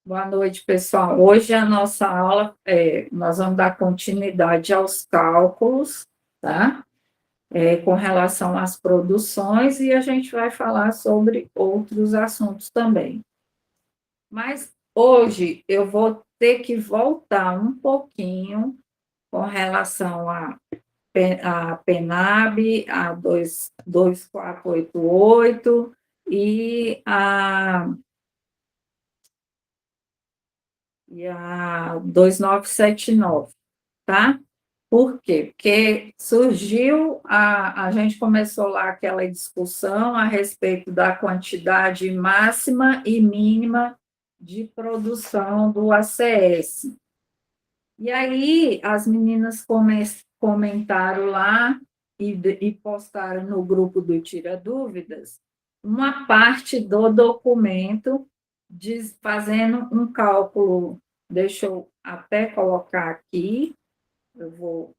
Boa noite, pessoal. Hoje a nossa aula, nós vamos dar continuidade aos cálculos, tá? Com relação às produções, e a gente vai falar sobre outros assuntos também. Mas hoje eu vou ter que voltar um pouquinho com relação a PENAB, a 2488 e a 2979, tá? Por quê? Porque surgiu, a gente começou lá aquela discussão a respeito da quantidade máxima e mínima de produção do ACS. E aí as meninas comentaram lá e postaram no grupo do Tira Dúvidas uma parte do documento fazendo um cálculo. Deixa eu até colocar aqui, eu vou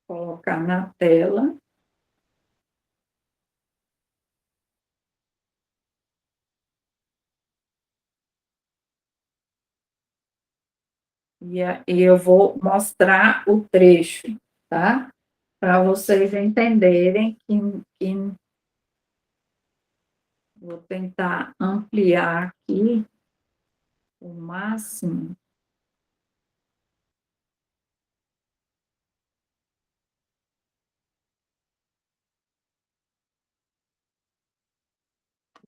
colocar na tela. E eu vou mostrar o trecho, tá? Para vocês entenderem que vou tentar ampliar aqui o máximo.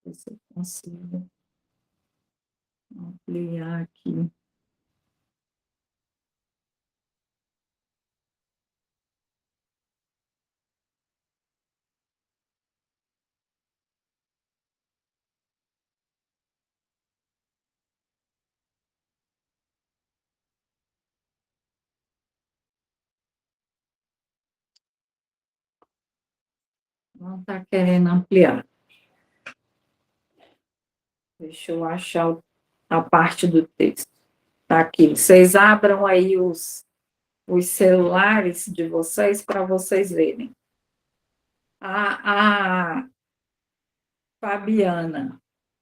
Ver se eu consigo ampliar aqui. Não está querendo ampliar. Deixa eu achar a parte do texto. Está aqui. Vocês abram aí os celulares de vocês para vocês verem. A Fabiana,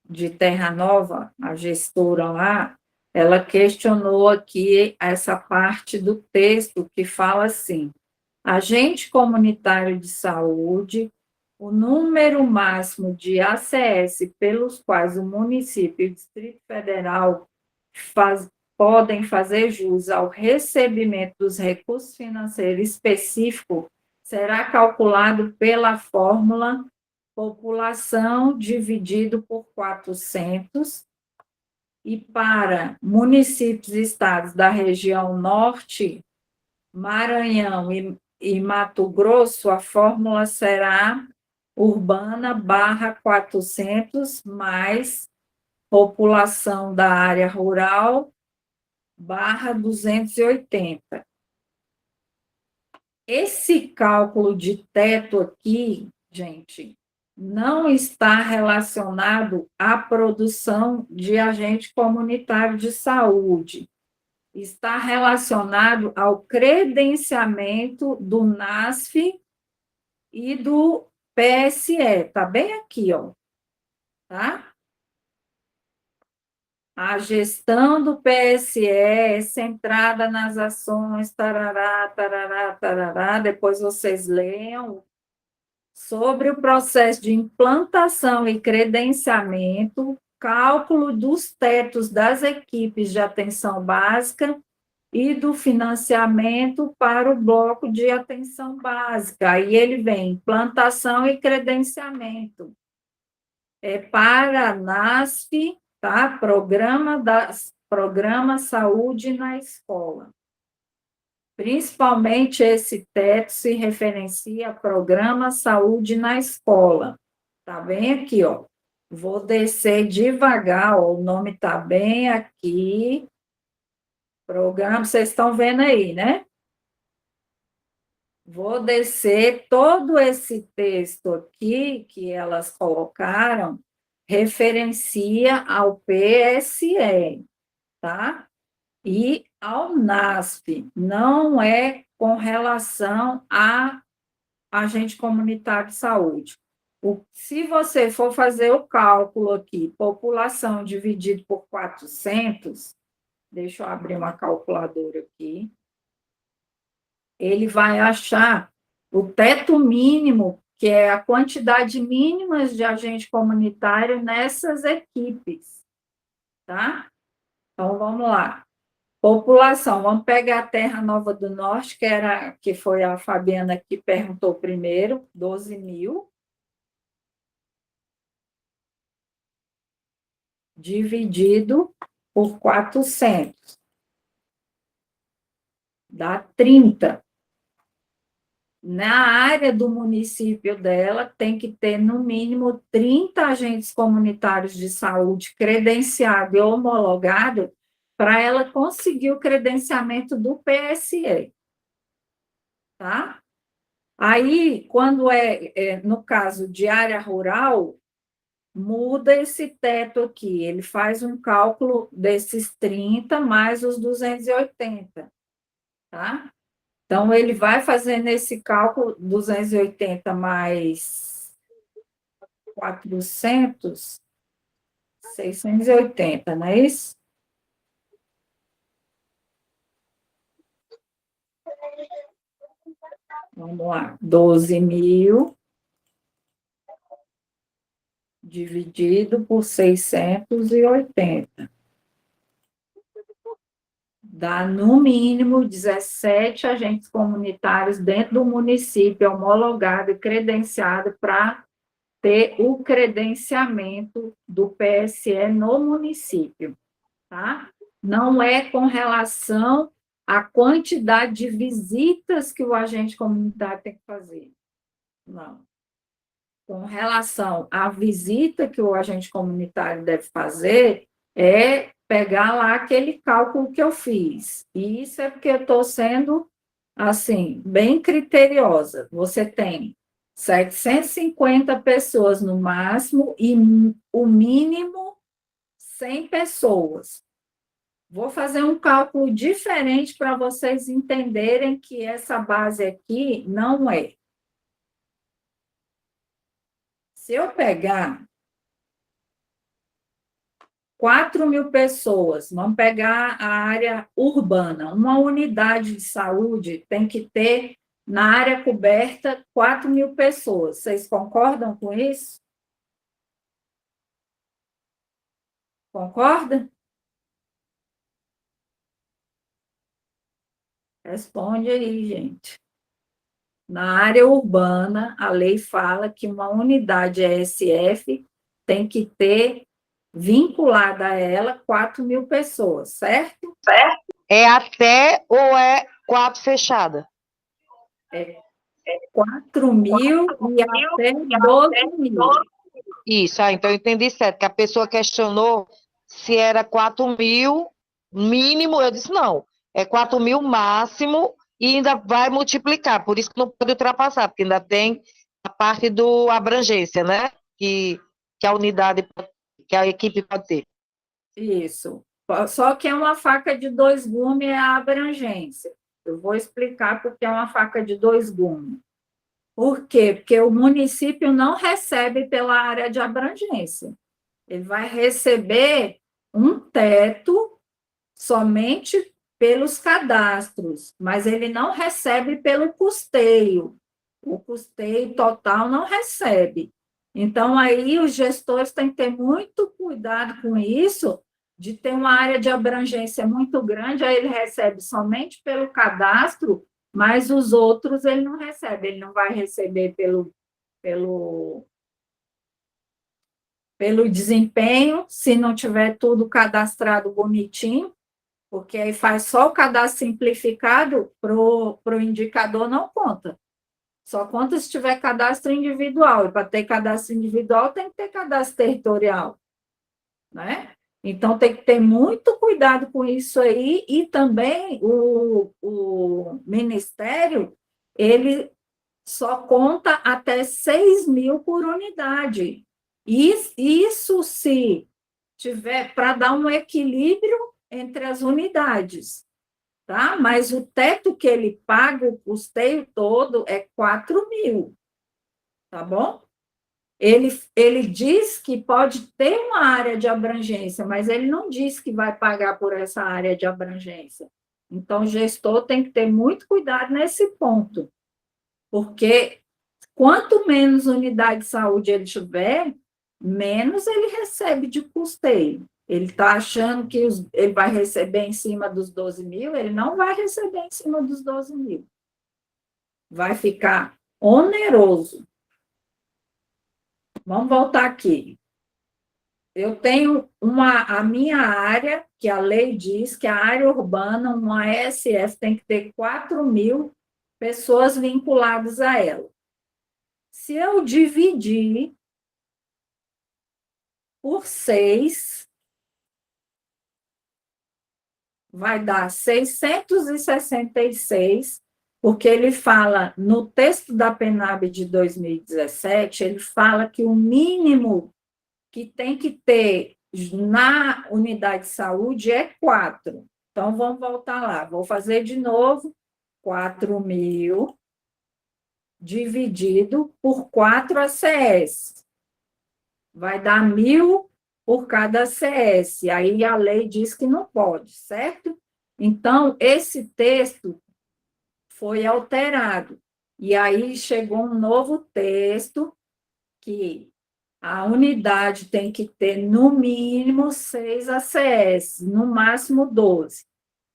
de Terra Nova, a gestora lá, ela questionou aqui essa parte do texto que fala assim: agente comunitário de saúde, o número máximo de ACS pelos quais o município e o Distrito Federal podem fazer jus ao recebimento dos recursos financeiros específicos será calculado pela fórmula população dividido por 400, e para municípios e estados da região norte, Maranhão e Mato Grosso, a fórmula será urbana barra 400 mais população da área rural barra 280. Esse cálculo de teto aqui, gente, não está relacionado à produção de agente comunitário de saúde. Está relacionado ao credenciamento do NASF e do PSE. Está bem aqui, ó. Tá? A gestão do PSE é centrada nas ações, tarará, tarará, tarará. Depois vocês leiam sobre o processo de implantação e credenciamento, cálculo dos tetos das equipes de atenção básica e do financiamento para o bloco de atenção básica. Aí ele vem implantação e credenciamento. Para a NASF, tá? Programa Saúde na Escola. Principalmente esse teto se referencia a Programa Saúde na Escola. Tá bem aqui, ó. Vou descer devagar, ó, o nome tá bem aqui. Programa, vocês estão vendo aí, né? Vou descer todo esse texto aqui que elas colocaram, referencia ao PSE, tá? E ao NASP, não é com relação a agente comunitário de saúde. Se você for fazer o cálculo aqui, população dividido por 400, deixa eu abrir uma calculadora aqui, ele vai achar o teto mínimo, que é a quantidade mínima de agente comunitário nessas equipes, tá? Então, vamos lá. População, vamos pegar a Terra Nova do Norte, que foi a Fabiana que perguntou primeiro, 12 mil, dividido por 400, dá 30. Na área do município dela, tem que ter, no mínimo, 30 agentes comunitários de saúde credenciado e homologado para ela conseguir o credenciamento do PSE, tá? Aí, quando no caso de área rural, muda esse teto aqui, ele faz um cálculo desses 30 mais os 280, tá? Então, ele vai fazer nesse cálculo 280 mais 400, 680, não é isso? Vamos lá, 12 mil dividido por 680. Dá, no mínimo, 17 agentes comunitários dentro do município, homologado e credenciado para ter o credenciamento do PSE no município, tá? Não é com relação à quantidade de visitas que o agente comunitário tem que fazer, não. Com relação à visita que o agente comunitário deve fazer, é pegar lá aquele cálculo que eu fiz. E isso é porque eu estou sendo, assim, bem criteriosa. Você tem 750 pessoas no máximo e o mínimo 100 pessoas. Vou fazer um cálculo diferente para vocês entenderem que essa base aqui não é. Se eu pegar 4.000 pessoas, vamos pegar a área urbana, uma unidade de saúde tem que ter, na área coberta, 4.000 pessoas. Vocês concordam com isso? Concorda? Responde aí, gente. Na área urbana, a lei fala que uma unidade ESF tem que ter, vinculada a ela, 4.000 pessoas, certo? É até ou é quatro fechada? É 4.000 e até 12.000. Isso, então eu entendi certo, que a pessoa questionou se era 4.000 mínimo, eu disse não, é 4.000 máximo e ainda vai multiplicar, por isso que não pode ultrapassar, porque ainda tem a parte do abrangência, né? Que a unidade, que a equipe pode ter. Isso. Só que é uma faca de dois gumes a abrangência. Eu vou explicar porque é uma faca de dois gumes. Por quê? Porque o município não recebe pela área de abrangência. Ele vai receber um teto somente pelos cadastros, mas ele não recebe pelo custeio. O custeio total não recebe. Então, aí os gestores têm que ter muito cuidado com isso, de ter uma área de abrangência muito grande, aí ele recebe somente pelo cadastro, mas os outros ele não recebe, ele não vai receber pelo, pelo desempenho, se não tiver tudo cadastrado bonitinho, porque aí faz só o cadastro simplificado, para o indicador não conta. Só conta se tiver cadastro individual. E para ter cadastro individual, tem que ter cadastro territorial, né? Então, tem que ter muito cuidado com isso aí. E também o Ministério, ele só conta até 6.000 por unidade. Isso se tiver para dar um equilíbrio entre as unidades, tá? Mas o teto que ele paga, o custeio todo, é 4.000, tá bom? Ele diz que pode ter uma área de abrangência, mas ele não diz que vai pagar por essa área de abrangência. Então, o gestor tem que ter muito cuidado nesse ponto, porque quanto menos unidade de saúde ele tiver, menos ele recebe de custeio. Ele está achando que ele vai receber em cima dos 12 mil, ele não vai receber em cima dos 12 mil. Vai ficar oneroso. Vamos voltar aqui. Eu tenho a minha área, que a lei diz que a área urbana, uma ASF, tem que ter 4 mil pessoas vinculadas a ela. Se eu dividir por 6, vai dar 666, porque ele fala, no texto da PENAB de 2017, ele fala que o mínimo que tem que ter na unidade de saúde é 4. Então, vamos voltar lá. Vou fazer de novo, 4 mil dividido por 4 ACS. Vai dar 1.000 por cada ACS. Aí a lei diz que não pode, certo? Então, esse texto foi alterado. E aí chegou um novo texto que a unidade tem que ter, no mínimo, 6 ACS, no máximo 12.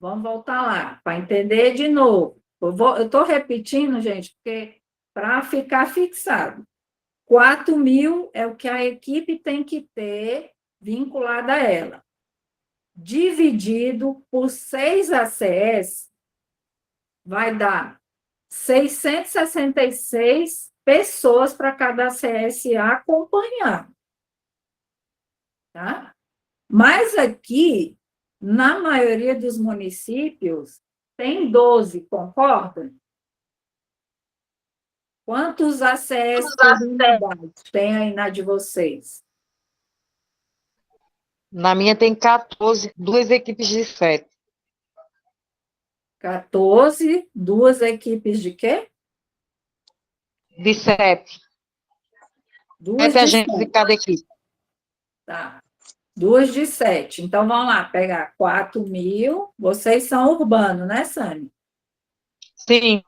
Vamos voltar lá, para entender de novo. Eu estou repetindo, gente, porque para ficar fixado. 4 mil é o que a equipe tem que ter vinculada a ela. Dividido por 6 ACS, vai dar 666 pessoas para cada CSA acompanhar. Tá? Mas aqui, na maioria dos municípios, tem 12, concorda? Quantos ACS por unidade tem aí na de vocês? Na minha tem 14, 2 equipes de 7. 14, 2 equipes de quê? De 7. 2 7 de agentes em 7. cada equipe. Tá. 2 de 7. Então, vamos lá, pegar 4 mil. Vocês são urbanos, né, Sânia? Sim,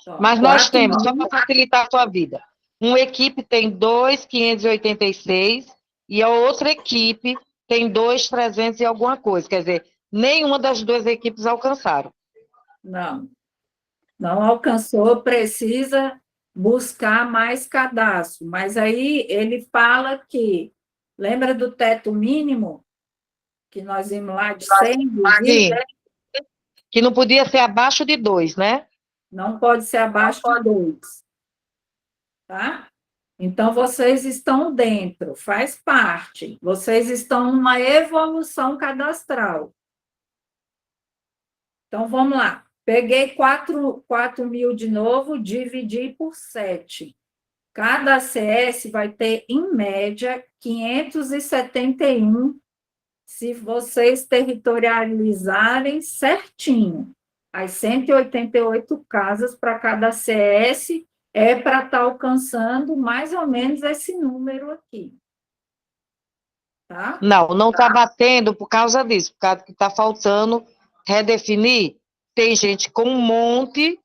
Então, mas nós 4 temos, só mil. para facilitar a sua vida, uma equipe tem 2.586 e a outra equipe tem 2.300 e alguma coisa. Quer dizer, nenhuma das 2 equipes alcançaram. Não, não alcançou, precisa buscar mais cadastro. Mas aí ele fala que, lembra do teto mínimo, que nós vimos lá de 100 Sim, visitas? que não podia ser abaixo de 2, né? Não pode ser abaixo de 2, tá? Então, vocês estão dentro, faz parte. Vocês estão numa evolução cadastral. Então, vamos lá. Peguei 4 mil de novo, dividi por 7. Cada ACS vai ter, em média, 571, se vocês territorializarem certinho. As 188 casas para cada ACS é para estar alcançando mais ou menos esse número aqui. Tá? Não está batendo por causa disso, por causa que está faltando redefinir. Tem gente com um monte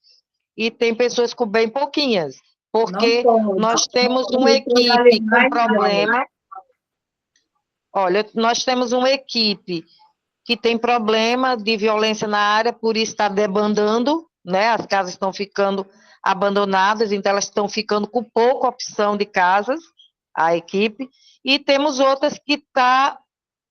e tem pessoas com bem pouquinhas, porque nós temos uma equipe com problema. Olha, nós temos uma equipe que tem problema de violência na área, por isso está debandando, né? As casas estão ficando abandonadas, então elas estão ficando com pouca opção de casas, a equipe, e temos outras que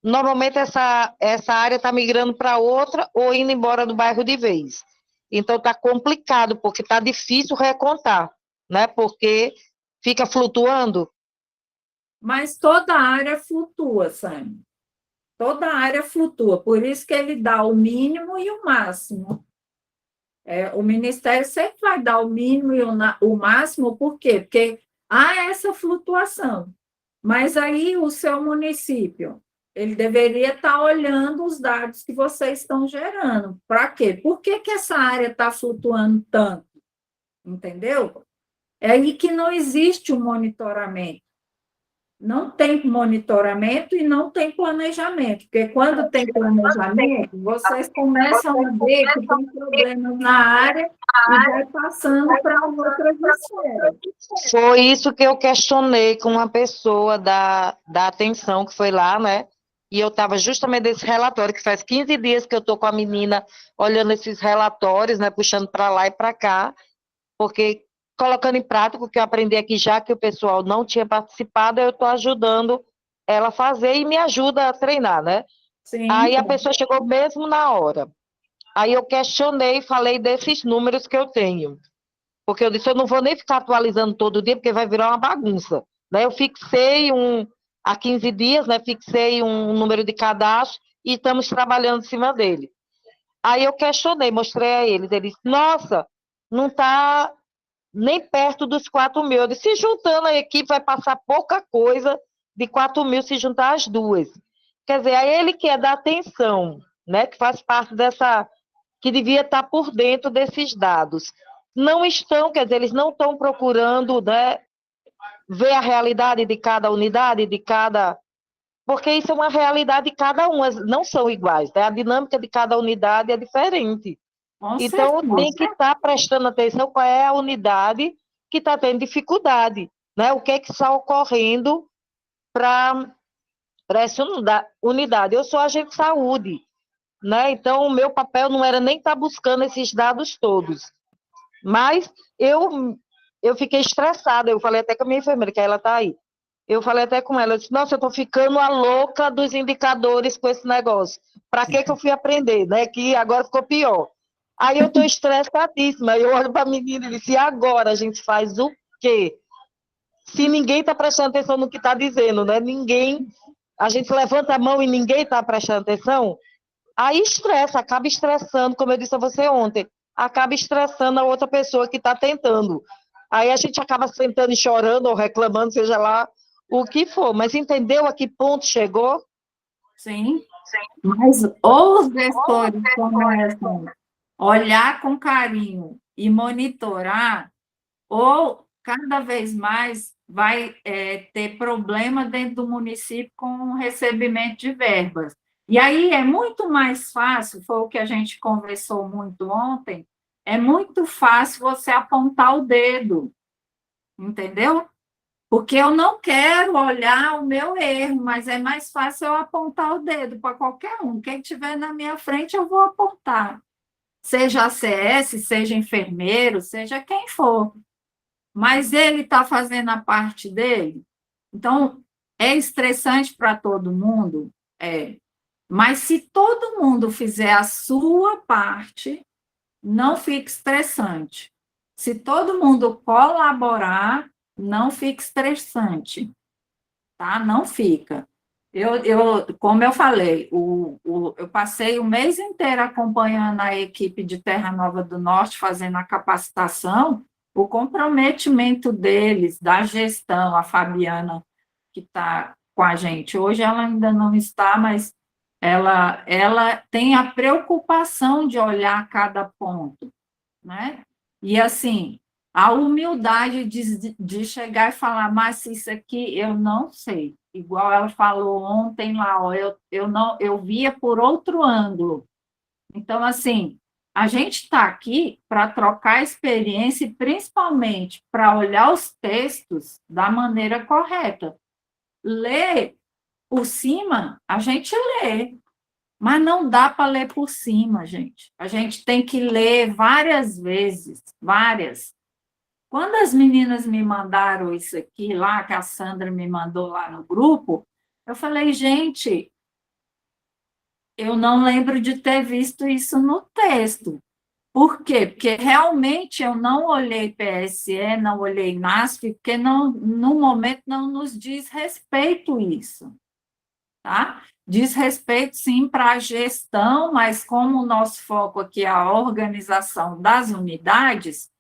normalmente essa área está migrando para outra ou indo embora do bairro de vez. Então está complicado, porque está difícil recontar, né? Porque fica flutuando. Mas toda área flutua, Sânia. Toda área flutua, por isso que ele dá o mínimo e o máximo. O Ministério sempre vai dar o mínimo e o máximo, por quê? Porque há essa flutuação. Mas aí o seu município, ele deveria estar olhando os dados que vocês estão gerando. Para quê? Por que essa área está flutuando tanto? Entendeu? É aí que não existe o monitoramento. Não tem monitoramento e não tem planejamento, porque quando tem planejamento, vocês começam a ver que tem problemas na área e vai passando para outras esferas. Foi isso que eu questionei com uma pessoa da atenção que foi lá, né? E eu estava justamente nesse relatório, que faz 15 dias que eu estou com a menina olhando esses relatórios, né? Puxando para lá e para cá, porque colocando em prática o que eu aprendi aqui, já que o pessoal não tinha participado, eu estou ajudando ela a fazer e me ajuda a treinar, né? Sim, Aí a pessoa chegou mesmo na hora. Aí eu questionei e falei desses números que eu tenho. Porque eu disse, eu não vou nem ficar atualizando todo dia, porque vai virar uma bagunça. Né? Eu fixei há 15 dias, né? Fixei um número de cadastro e estamos trabalhando em cima dele. Aí eu questionei, mostrei a eles. Eles, nossa, não está nem perto dos 4.000. Eu disse, se juntando a equipe, vai passar pouca coisa de 4.000 se juntar as duas. Quer dizer, aí ele que é da atenção, né? Que faz parte dessa, que devia estar por dentro desses dados. Não estão, quer dizer, eles não estão procurando, né, ver a realidade de cada unidade, de cada. Porque isso é uma realidade de cada uma, não são iguais, né? A dinâmica de cada unidade é diferente. com Então, tem certeza. que estar prestando atenção qual é a unidade que está tendo dificuldade, né? O que é que está ocorrendo para essa unidade. Eu sou agente de saúde, né? Então, o meu papel não era nem estar buscando esses dados todos. Mas eu fiquei estressada. Eu falei até com a minha enfermeira, que ela está aí. Eu falei até com ela, eu disse, nossa, eu estou ficando a louca dos indicadores com esse negócio. Para que eu fui aprender, né? Que agora ficou pior. Aí eu estou estressadíssima. Eu olho para a menina e disse, e agora a gente faz o quê? Se ninguém está prestando atenção no que está dizendo, né? Ninguém. A gente levanta a mão e ninguém está prestando atenção. Aí estressa, acaba estressando, como eu disse a você ontem, acaba estressando a outra pessoa que está tentando. Aí a gente acaba sentando e chorando ou reclamando, seja lá o que for. Mas entendeu a que ponto chegou? Sim, mas ou os gestores começam a olhar com carinho e monitorar, ou cada vez mais vai ter problema dentro do município com o recebimento de verbas. E aí é muito mais fácil, foi o que a gente conversou muito ontem, é muito fácil você apontar o dedo, entendeu? Porque eu não quero olhar o meu erro, mas é mais fácil eu apontar o dedo para qualquer um. Quem estiver na minha frente, eu vou apontar. Seja ACS, seja enfermeiro, seja quem for. Mas ele está fazendo a parte dele. Então, é estressante para todo mundo? É. Mas se todo mundo fizer a sua parte, não fica estressante. Se todo mundo colaborar, não fica estressante, tá? Não fica. Como eu falei, eu passei o mês inteiro acompanhando a equipe de Terra Nova do Norte, fazendo a capacitação, o comprometimento deles, da gestão, a Fabiana, que está com a gente. Hoje ela ainda não está, mas ela tem a preocupação de olhar cada ponto, né? E assim, a humildade de chegar e falar, mas isso aqui eu não sei. Igual ela falou ontem lá, ó, eu não, eu via por outro ângulo. Então, assim, a gente está aqui para trocar experiência e principalmente para olhar os textos da maneira correta. Ler por cima, a gente lê, mas não dá para ler por cima, gente. A gente tem que ler várias vezes, várias. Quando as meninas me mandaram isso aqui lá, que a Sandra me mandou lá no grupo, eu falei, gente, eu não lembro de ter visto isso no texto. Por quê? Porque realmente eu não olhei PSE, não olhei NASF, porque não, no momento não nos diz respeito isso, tá? Diz respeito, sim, para a gestão, mas como o nosso foco aqui é a organização das unidades,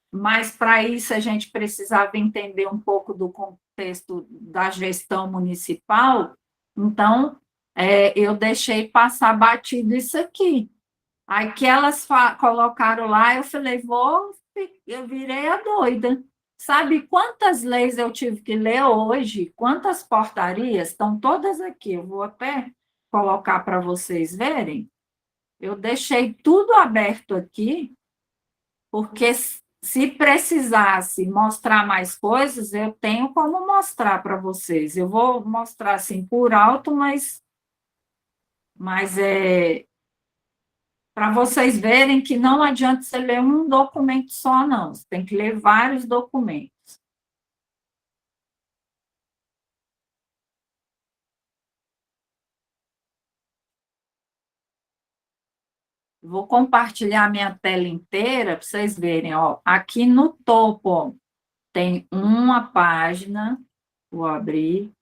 mas para isso a gente precisava entender um pouco do contexto da gestão municipal, então eu deixei passar batido isso aqui. Aí que elas colocaram lá, eu falei, eu virei a doida. Sabe quantas leis eu tive que ler hoje? Quantas portarias? Estão todas aqui. Eu vou até colocar para vocês verem. Eu deixei tudo aberto aqui, porque se precisasse mostrar mais coisas, eu tenho como mostrar para vocês. Eu vou mostrar assim por alto, mas é para vocês verem que não adianta você ler um documento só, não. Você tem que ler vários documentos. Vou compartilhar minha tela inteira para vocês verem. Ó, aqui no topo, ó, tem uma página. Vou abrir.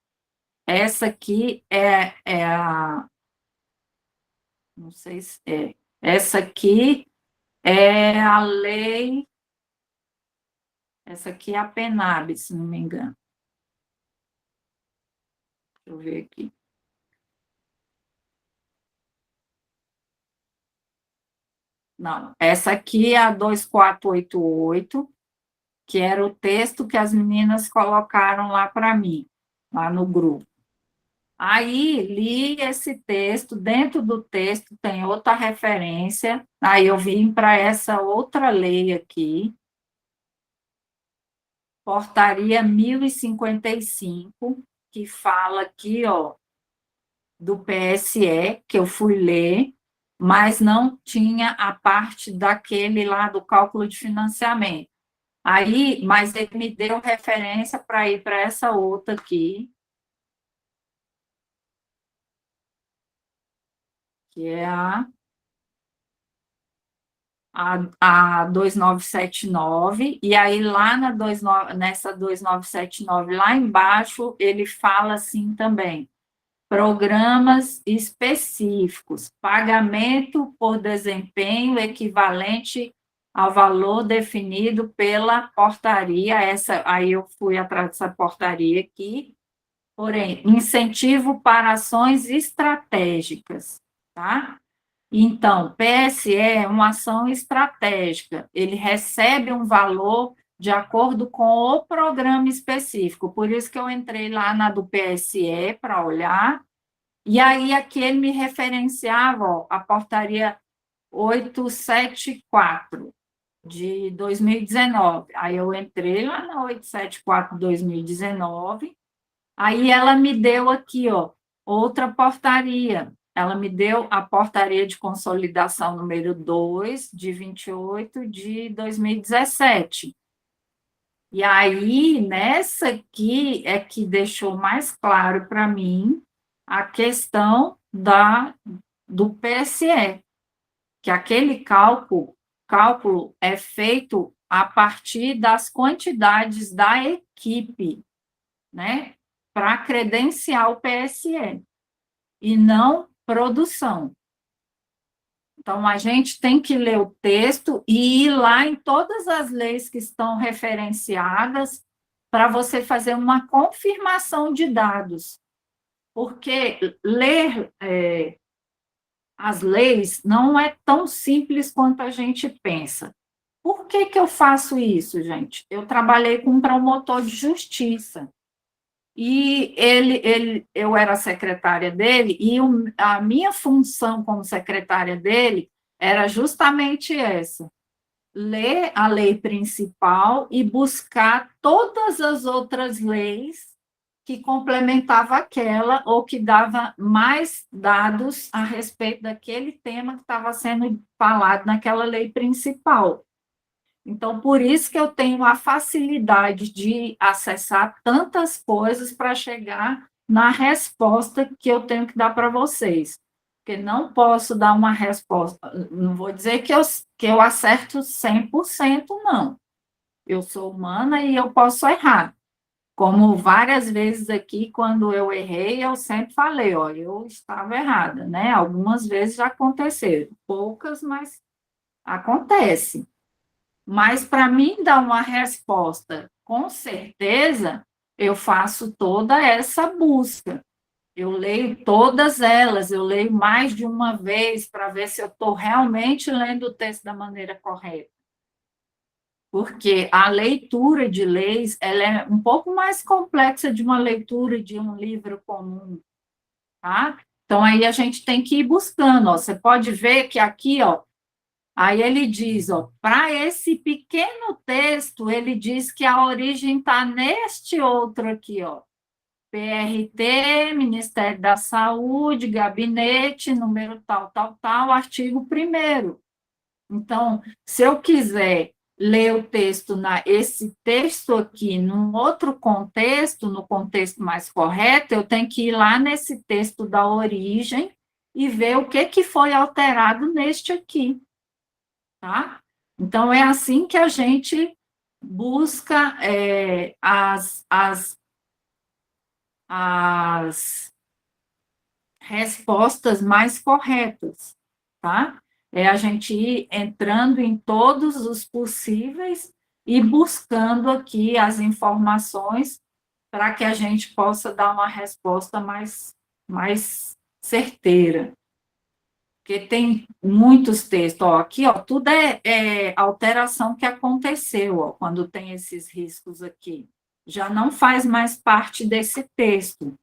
Essa aqui é a. Não sei se é. Essa aqui é a lei. Essa aqui é a PENAB, se não me engano. Deixa eu ver aqui. Não, essa aqui é a 2488, que era o texto que as meninas colocaram lá para mim, lá no grupo. Aí li esse texto, dentro do texto tem outra referência, aí eu vim para essa outra lei aqui, Portaria 1055, que fala aqui, ó, do PSE, que eu fui ler, mas não tinha a parte daquele lá do cálculo de financiamento. Aí, mas ele me deu referência para ir para essa outra aqui, que é a 2979, e aí lá nessa 2979, lá embaixo, ele fala assim também, programas específicos, pagamento por desempenho equivalente ao valor definido pela portaria, essa, aí eu fui atrás dessa portaria aqui, porém, incentivo para ações estratégicas, tá? Então, PSE é uma ação estratégica, ele recebe um valor de acordo com o programa específico, por isso que eu entrei lá na do PSE para olhar, e aí aqui ele me referenciava ó, a portaria 874 de 2019. Aí eu entrei lá na 874 de 2019, aí ela me deu aqui, ó, outra portaria. Ela me deu a portaria de consolidação número 2, de 28 de 2017. E aí, nessa aqui, é que deixou mais claro para mim a questão do PSE, que aquele cálculo é feito a partir das quantidades da equipe, né, para credenciar o PSE, e não produção. Então, a gente tem que ler o texto e ir lá em todas as leis que estão referenciadas para você fazer uma confirmação de dados. Porque ler as leis não é tão simples quanto a gente pensa. Por que que eu faço isso, gente? Eu trabalhei com um promotor de justiça. E eu era secretária dele, e a minha função como secretária dele era justamente essa: ler a lei principal e buscar todas as outras leis que complementava aquela ou que dava mais dados a respeito daquele tema que estava sendo falado naquela lei principal. Então, por isso que eu tenho a facilidade de acessar tantas coisas para chegar na resposta que eu tenho que dar para vocês. Porque não posso dar uma resposta, não vou dizer que eu acerto 100%, não. Eu sou humana e eu posso errar. Como várias vezes aqui, quando eu errei, eu sempre falei, ó, eu estava errada, né? Algumas vezes já aconteceu, poucas, mas acontece. Mas para mim dar uma resposta com certeza, eu faço toda essa busca. Eu leio todas elas, eu leio mais de uma vez para ver se eu estou realmente lendo o texto da maneira correta. porque a leitura de leis ela é um pouco mais complexa de uma leitura de um livro comum, tá? Então, aí a gente tem que ir buscando, ó. Você pode ver que aqui, ó, aí ele diz, ó, para esse pequeno texto, ele diz que a origem está neste outro aqui, ó, PRT, Ministério da Saúde, gabinete, número tal, tal, tal, artigo 1º. Então, se eu quiser ler o texto, esse texto aqui, num outro contexto, no contexto mais correto, eu tenho que ir lá nesse texto da origem e ver o que foi alterado neste aqui, tá? Então, é assim que a gente busca as respostas mais corretas, tá? É a gente ir entrando em todos os possíveis e buscando aqui as informações para que a gente possa dar uma resposta mais certeira. Porque tem muitos textos, ó, aqui, ó, tudo é alteração que aconteceu, ó, quando tem esses riscos aqui. Já não faz mais parte desse texto.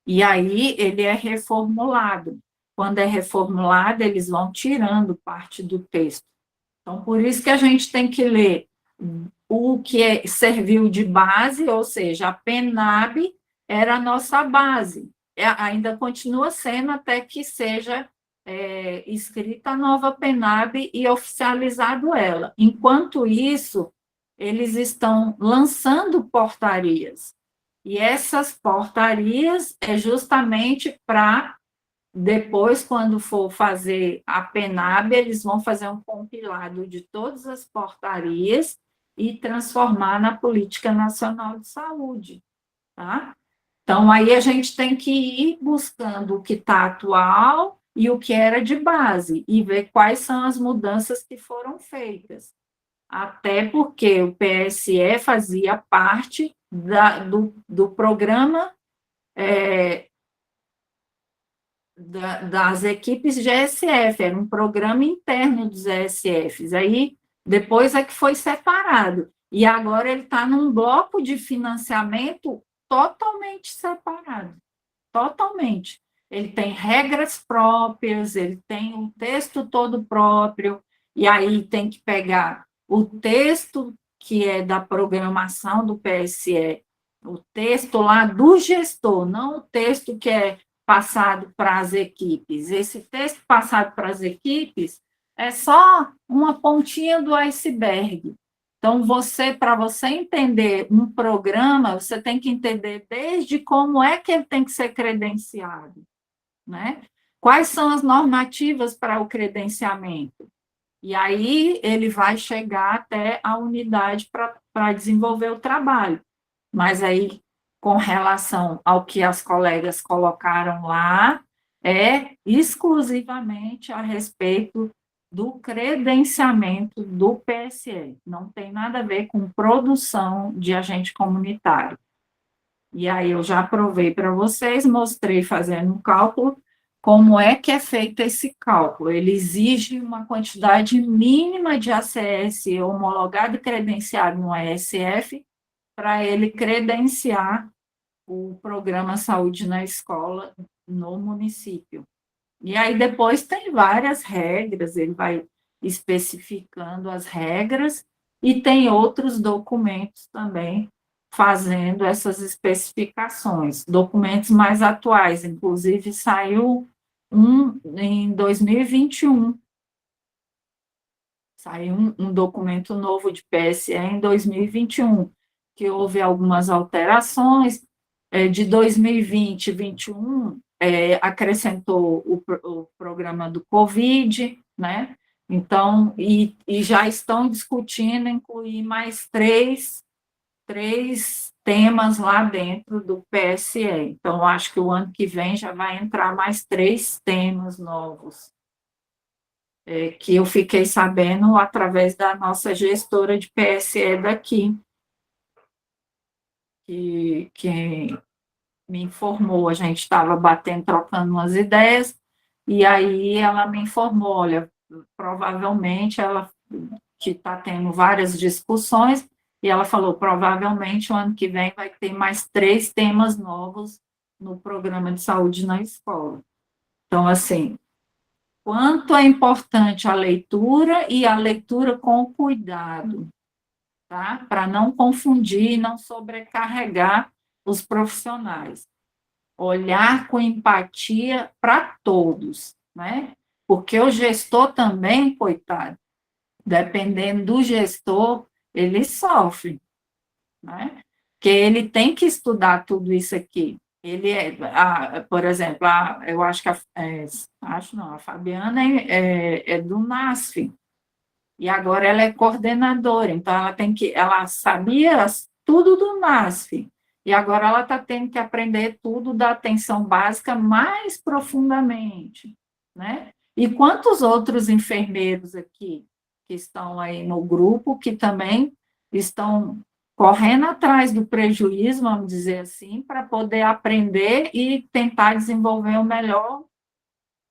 E aí ele é reformulado. Quando é reformulado, eles vão tirando parte do texto. Então, por isso que a gente tem que ler o que serviu de base, ou seja, a PENAB era a nossa base. Ainda continua sendo até que seja escrita a nova PENAB e oficializado ela. Enquanto isso, eles estão lançando portarias. E essas portarias é justamente para depois, quando for fazer a PENAB, eles vão fazer um compilado de todas as portarias e transformar na Política Nacional de Saúde, tá? Então, aí a gente tem que ir buscando o que está atual e o que era de base, e ver quais são as mudanças que foram feitas. Até porque o PSE fazia parte do programa das equipes GSF, era um programa interno dos ESFs. Aí, depois é que foi separado. E agora ele está num bloco de financiamento totalmente separado. Totalmente. Ele tem regras próprias, ele tem um texto todo próprio, e aí tem que pegar o texto que é da programação do PSE, o texto lá do gestor, não o texto que é passado para as equipes. Esse texto passado para as equipes é só uma pontinha do iceberg. Então, para você entender um programa, você tem que entender desde como é que ele tem que ser credenciado, né? Quais são as normativas para o credenciamento? E aí ele vai chegar até a unidade para desenvolver o trabalho. Mas aí, com relação ao que as colegas colocaram lá, é exclusivamente a respeito do credenciamento do PSE, não tem nada a ver com produção de agente comunitário. E aí eu já provei para vocês, mostrei fazendo um cálculo, como é que é feito esse cálculo. Ele exige uma quantidade mínima de ACS homologado e credenciado no ESF para ele credenciar o programa Saúde na Escola no município. E aí depois tem várias regras, ele vai especificando as regras, e tem outros documentos também fazendo essas especificações, documentos mais atuais, inclusive saiu um em 2021, saiu um documento novo de PSE em 2021, que houve algumas alterações, de 2020 e 2021, acrescentou o programa do Covid, né? Então, e já estão discutindo incluir mais três temas lá dentro do PSE. Então, acho que o ano que vem já vai entrar mais 3 temas novos, que eu fiquei sabendo através da nossa gestora de PSE daqui, que me informou, a gente estava batendo, trocando umas ideias, e aí ela me informou, olha, provavelmente ela que está tendo várias discussões, e ela falou, provavelmente o ano que vem vai ter mais 3 temas novos no programa de saúde na escola. Então, assim, quanto é importante a leitura e a leitura com cuidado, tá? Para não confundir e não sobrecarregar os profissionais. Olhar com empatia para todos, né? Porque o gestor também, coitado, dependendo do gestor, ele sofre, né? Porque ele tem que estudar tudo isso aqui. Ele é, por exemplo, eu acho que acho não, a Fabiana é do NASF, e agora ela é coordenadora, então ela sabia tudo do NASF, e agora ela está tendo que aprender tudo da atenção básica mais profundamente, né? E quantos outros enfermeiros aqui que estão aí no grupo que também estão correndo atrás do prejuízo, vamos dizer assim, para poder aprender e tentar desenvolver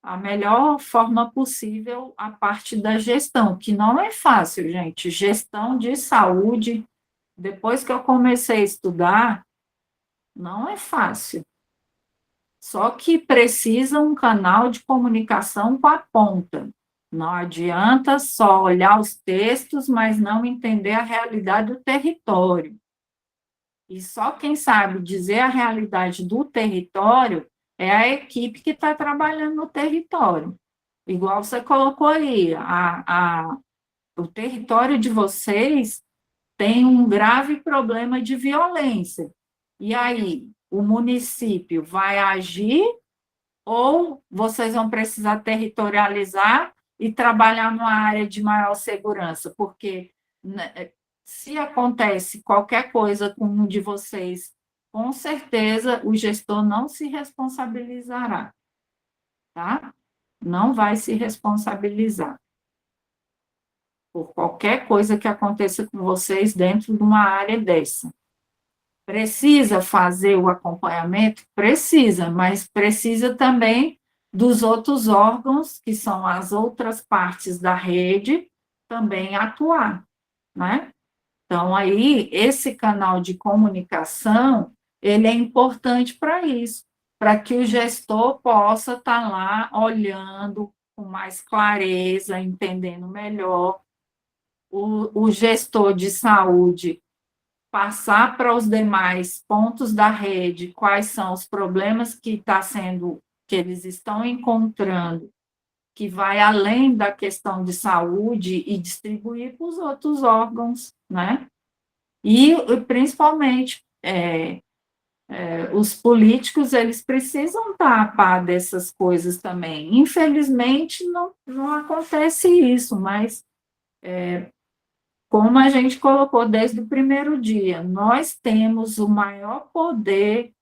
a melhor forma possível a parte da gestão, que não é fácil, gente. Gestão de saúde, depois que eu comecei a estudar, não é fácil. Só que precisa um canal de comunicação com a ponta. Não adianta só olhar os textos, mas não entender a realidade do território. E só quem sabe dizer a realidade do território é a equipe que está trabalhando no território. Igual você colocou aí, o território de vocês tem um grave problema de violência. E aí, o município vai agir ou vocês vão precisar territorializar e trabalhar numa área de maior segurança? Porque, né, se acontece qualquer coisa com um de vocês, com certeza o gestor não se responsabilizará, tá? Não vai se responsabilizar por qualquer coisa que aconteça com vocês dentro de uma área dessa. Precisa fazer o acompanhamento? Precisa, mas precisa também dos outros órgãos, que são as outras partes da rede, também atuar, né? Então, aí, esse canal de comunicação, ele é importante para isso, para que o gestor possa estar lá olhando com mais clareza, entendendo melhor, o gestor de saúde passar para os demais pontos da rede quais são os problemas que eles estão encontrando, que vai além da questão de saúde e distribuir para os outros órgãos, né? E principalmente os políticos, eles precisam estar a par dessas coisas também. Infelizmente, não acontece isso, mas como a gente colocou desde o primeiro dia, nós temos o maior poder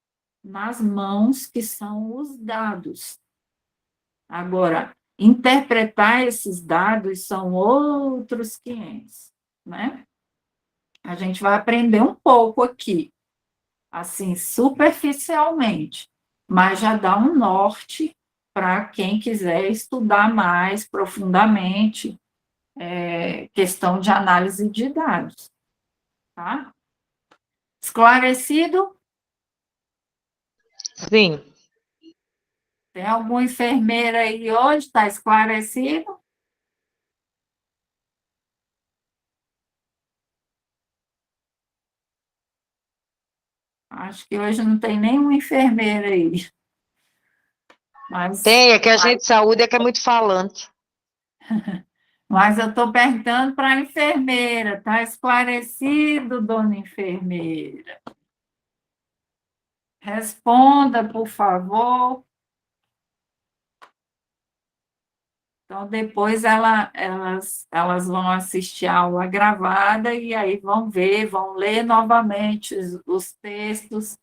nas mãos, que são os dados. Agora, interpretar esses dados são outros 500, né? A gente vai aprender um pouco aqui, assim, superficialmente, mas já dá um norte para quem quiser estudar mais profundamente questão de análise de dados, tá? Esclarecido? Sim. Tem alguma enfermeira aí hoje? Está esclarecido? Acho que hoje não tem nenhuma enfermeira aí. Mas, Tem, é que a gente de saúde é que é muito falante. mas eu estou perguntando para a enfermeira. Está esclarecido, dona enfermeira? Responda, por favor. Então, depois elas vão assistir a aula gravada e aí vão ver, vão ler novamente os textos.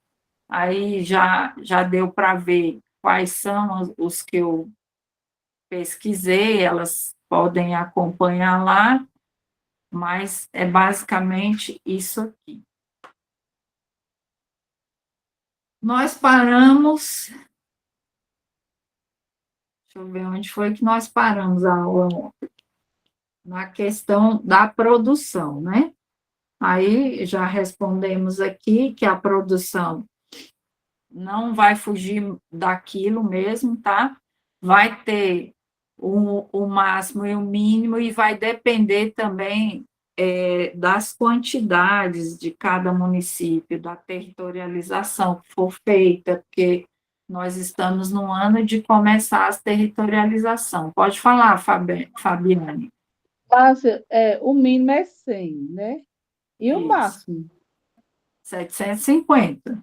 Aí já deu para ver quais são os que eu pesquisei, elas podem acompanhar lá, mas é basicamente isso aqui. Nós paramos. Deixa eu ver onde foi que nós paramos a aula ontem. na questão da produção, né? Aí já respondemos aqui que a produção não vai fugir daquilo mesmo, tá? Vai ter o máximo e o mínimo, e vai depender também das quantidades de cada município, da territorialização que for feita, porque nós estamos no ano de começar a territorialização. Pode falar, Fabiane. Márcia, o mínimo é 100, né? E o Isso, máximo? 750,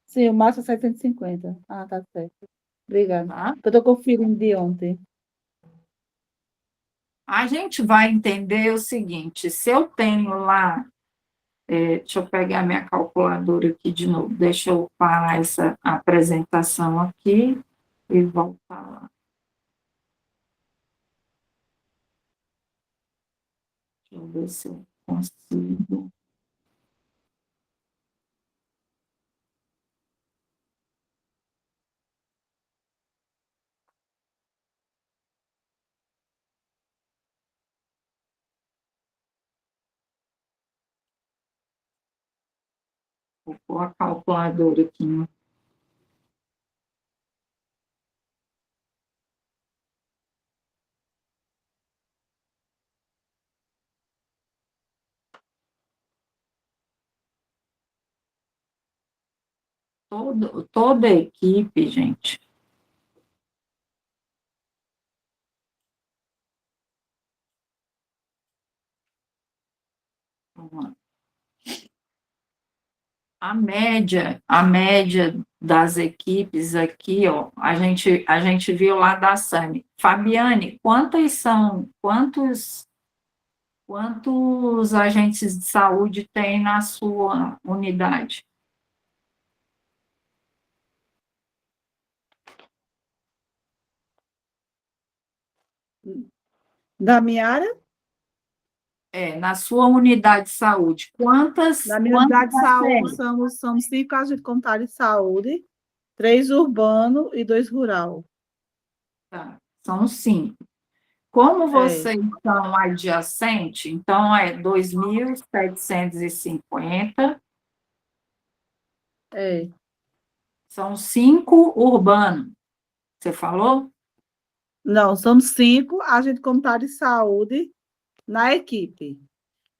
Sim, o máximo é 750. Ah, tá certo. Obrigada. tá? Eu estou conferindo de ontem. A gente vai entender o seguinte: se eu tenho lá, deixa eu pegar minha calculadora aqui de novo, deixa eu parar essa apresentação aqui e voltar lá. Deixa eu ver se eu consigo. Vou pôr a calculadora aqui, né? Toda a equipe, gente. Vamos lá. A média das equipes aqui, ó, a gente viu lá da SAMI. Fabiane, quantos agentes de saúde tem na sua unidade? Da minha área? Na sua unidade de saúde, Na minha unidade de saúde, ACM? somos 5 agentes comunitários de saúde, 3 urbanos e 2 rural. Tá, são 5. Como É, vocês são adjacente, então é 2.750, é. são 5 urbanos, você falou? Não, somos 5 agentes comunitários de saúde na equipe.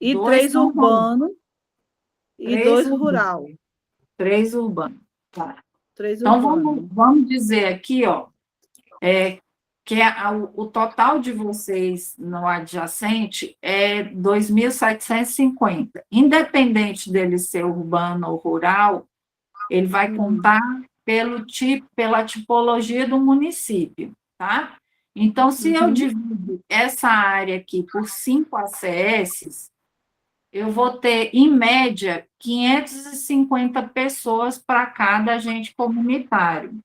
E 2 3 são rurais, urbanos e 3 2 urbanos, rural. 3 urbanos. Tá. 3 Então, vamos, urbanos. vamos dizer aqui, ó, que o total de vocês no adjacente é 2.750. Independente dele ser urbano ou rural, ele vai contar pela tipologia do município, tá? Então, se eu Uhum. divido essa área aqui por 5 ACS, eu vou ter, em média, 550 pessoas para cada agente comunitário,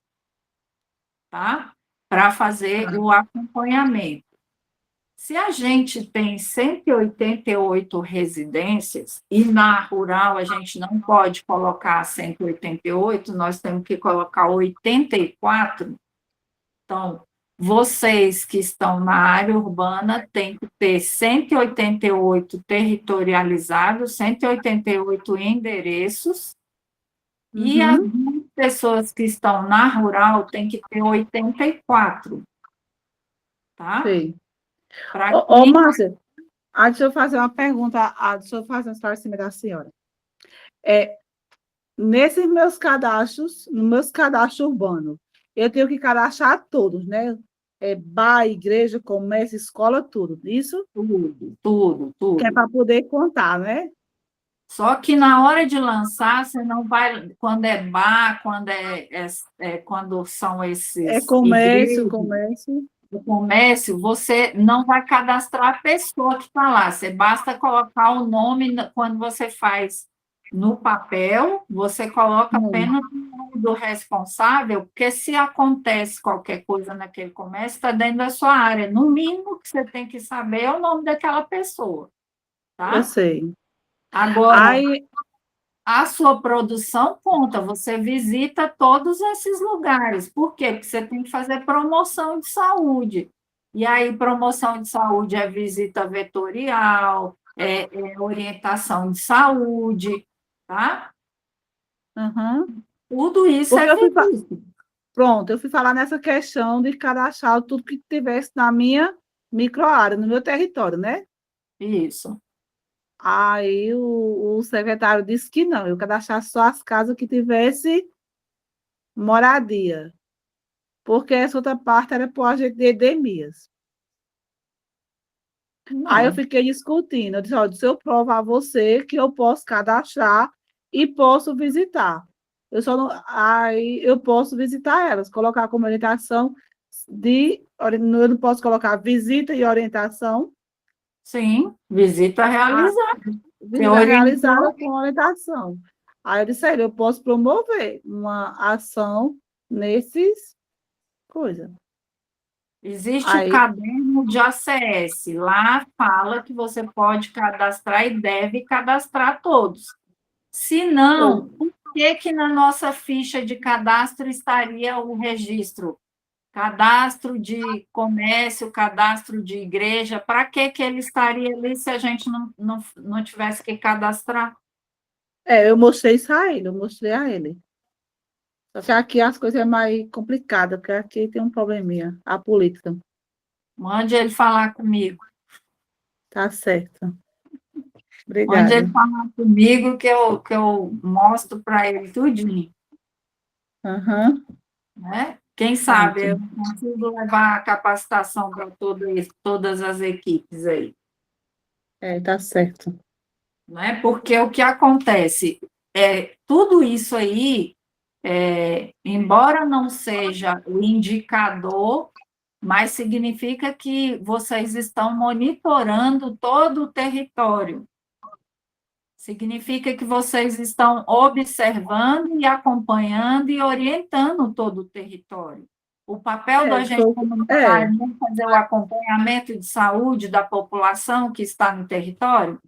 tá? Para fazer o acompanhamento. Se a gente tem 188 residências, e na rural a gente não pode colocar 188, nós temos que colocar 84, então, vocês que estão na área urbana têm que ter 188 territorializados, 188 endereços, e as Uhum. pessoas que estão na rural têm que ter 84, tá? Sei. Para Ô, que Márcia, deixa eu fazer uma pergunta, deixa eu fazer um esclarecimento da senhora. Nesses meus cadastros, no meus cadastros urbanos, eu tenho que cadastrar todos, né? Bar, igreja, comércio, escola, tudo. Isso que é tudo. para poder contar, né? Só que na hora de lançar, você não vai, quando é bar, quando são É esses comércio, igrejas, comércio. o comércio, você não vai cadastrar a pessoa que está lá, você basta colocar o nome quando você faz no papel, você coloca Hum, apenas o nome do responsável, porque se acontece qualquer coisa naquele comércio, está dentro da sua área. No mínimo que você tem que saber é o nome daquela pessoa, eu tá? sei. Agora, Aí, a sua produção conta, você visita todos esses lugares. Por quê? Porque você tem que fazer promoção de saúde. E aí, promoção de saúde é visita vetorial, é orientação de saúde, tá? Aham. Tudo isso Porque é visita. pronto, eu fui falar nessa questão de cadastrar tudo que tivesse na minha microárea, no meu território, né? Isso. Aí o secretário disse que não, eu cadastrar só as casas que tivesse moradia, porque essa outra parte era para o agente de endemias. Aí eu Não. fiquei discutindo, eu disse, olha, se eu provar a você que eu posso cadastrar e posso visitar. Eu só não, aí eu posso visitar elas, colocar como orientação eu não posso colocar visita e orientação, Sim, visita a realizada. Você visita realizada orientou, com orientação. Aí eu disse, a ele, eu posso promover uma ação nesses coisas. existe o Aí, caderno de ACS. Lá fala que você pode cadastrar e deve cadastrar todos. Se não, por que que na nossa ficha de cadastro estaria o registro? Cadastro de comércio, cadastro de igreja, para que que ele estaria ali se a gente não tivesse que cadastrar? eu mostrei isso a ele, eu mostrei a ele. Só que aqui as coisas é mais complicadas, porque aqui tem um probleminha, a política. Mande ele falar comigo. Tá certo. Mande ele Obrigada. falar comigo que eu mostro para ele tudinho, Aham, né? Quem sabe pronto. eu consigo levar a capacitação para todas as equipes aí, Tá certo. né? Porque o que acontece tudo isso aí, embora não seja o indicador, mas significa que vocês estão monitorando todo o território. Significa que vocês estão observando e acompanhando e orientando todo o território. O papel do agente Foi, comunitário não é fazer o acompanhamento de saúde da população que está no território,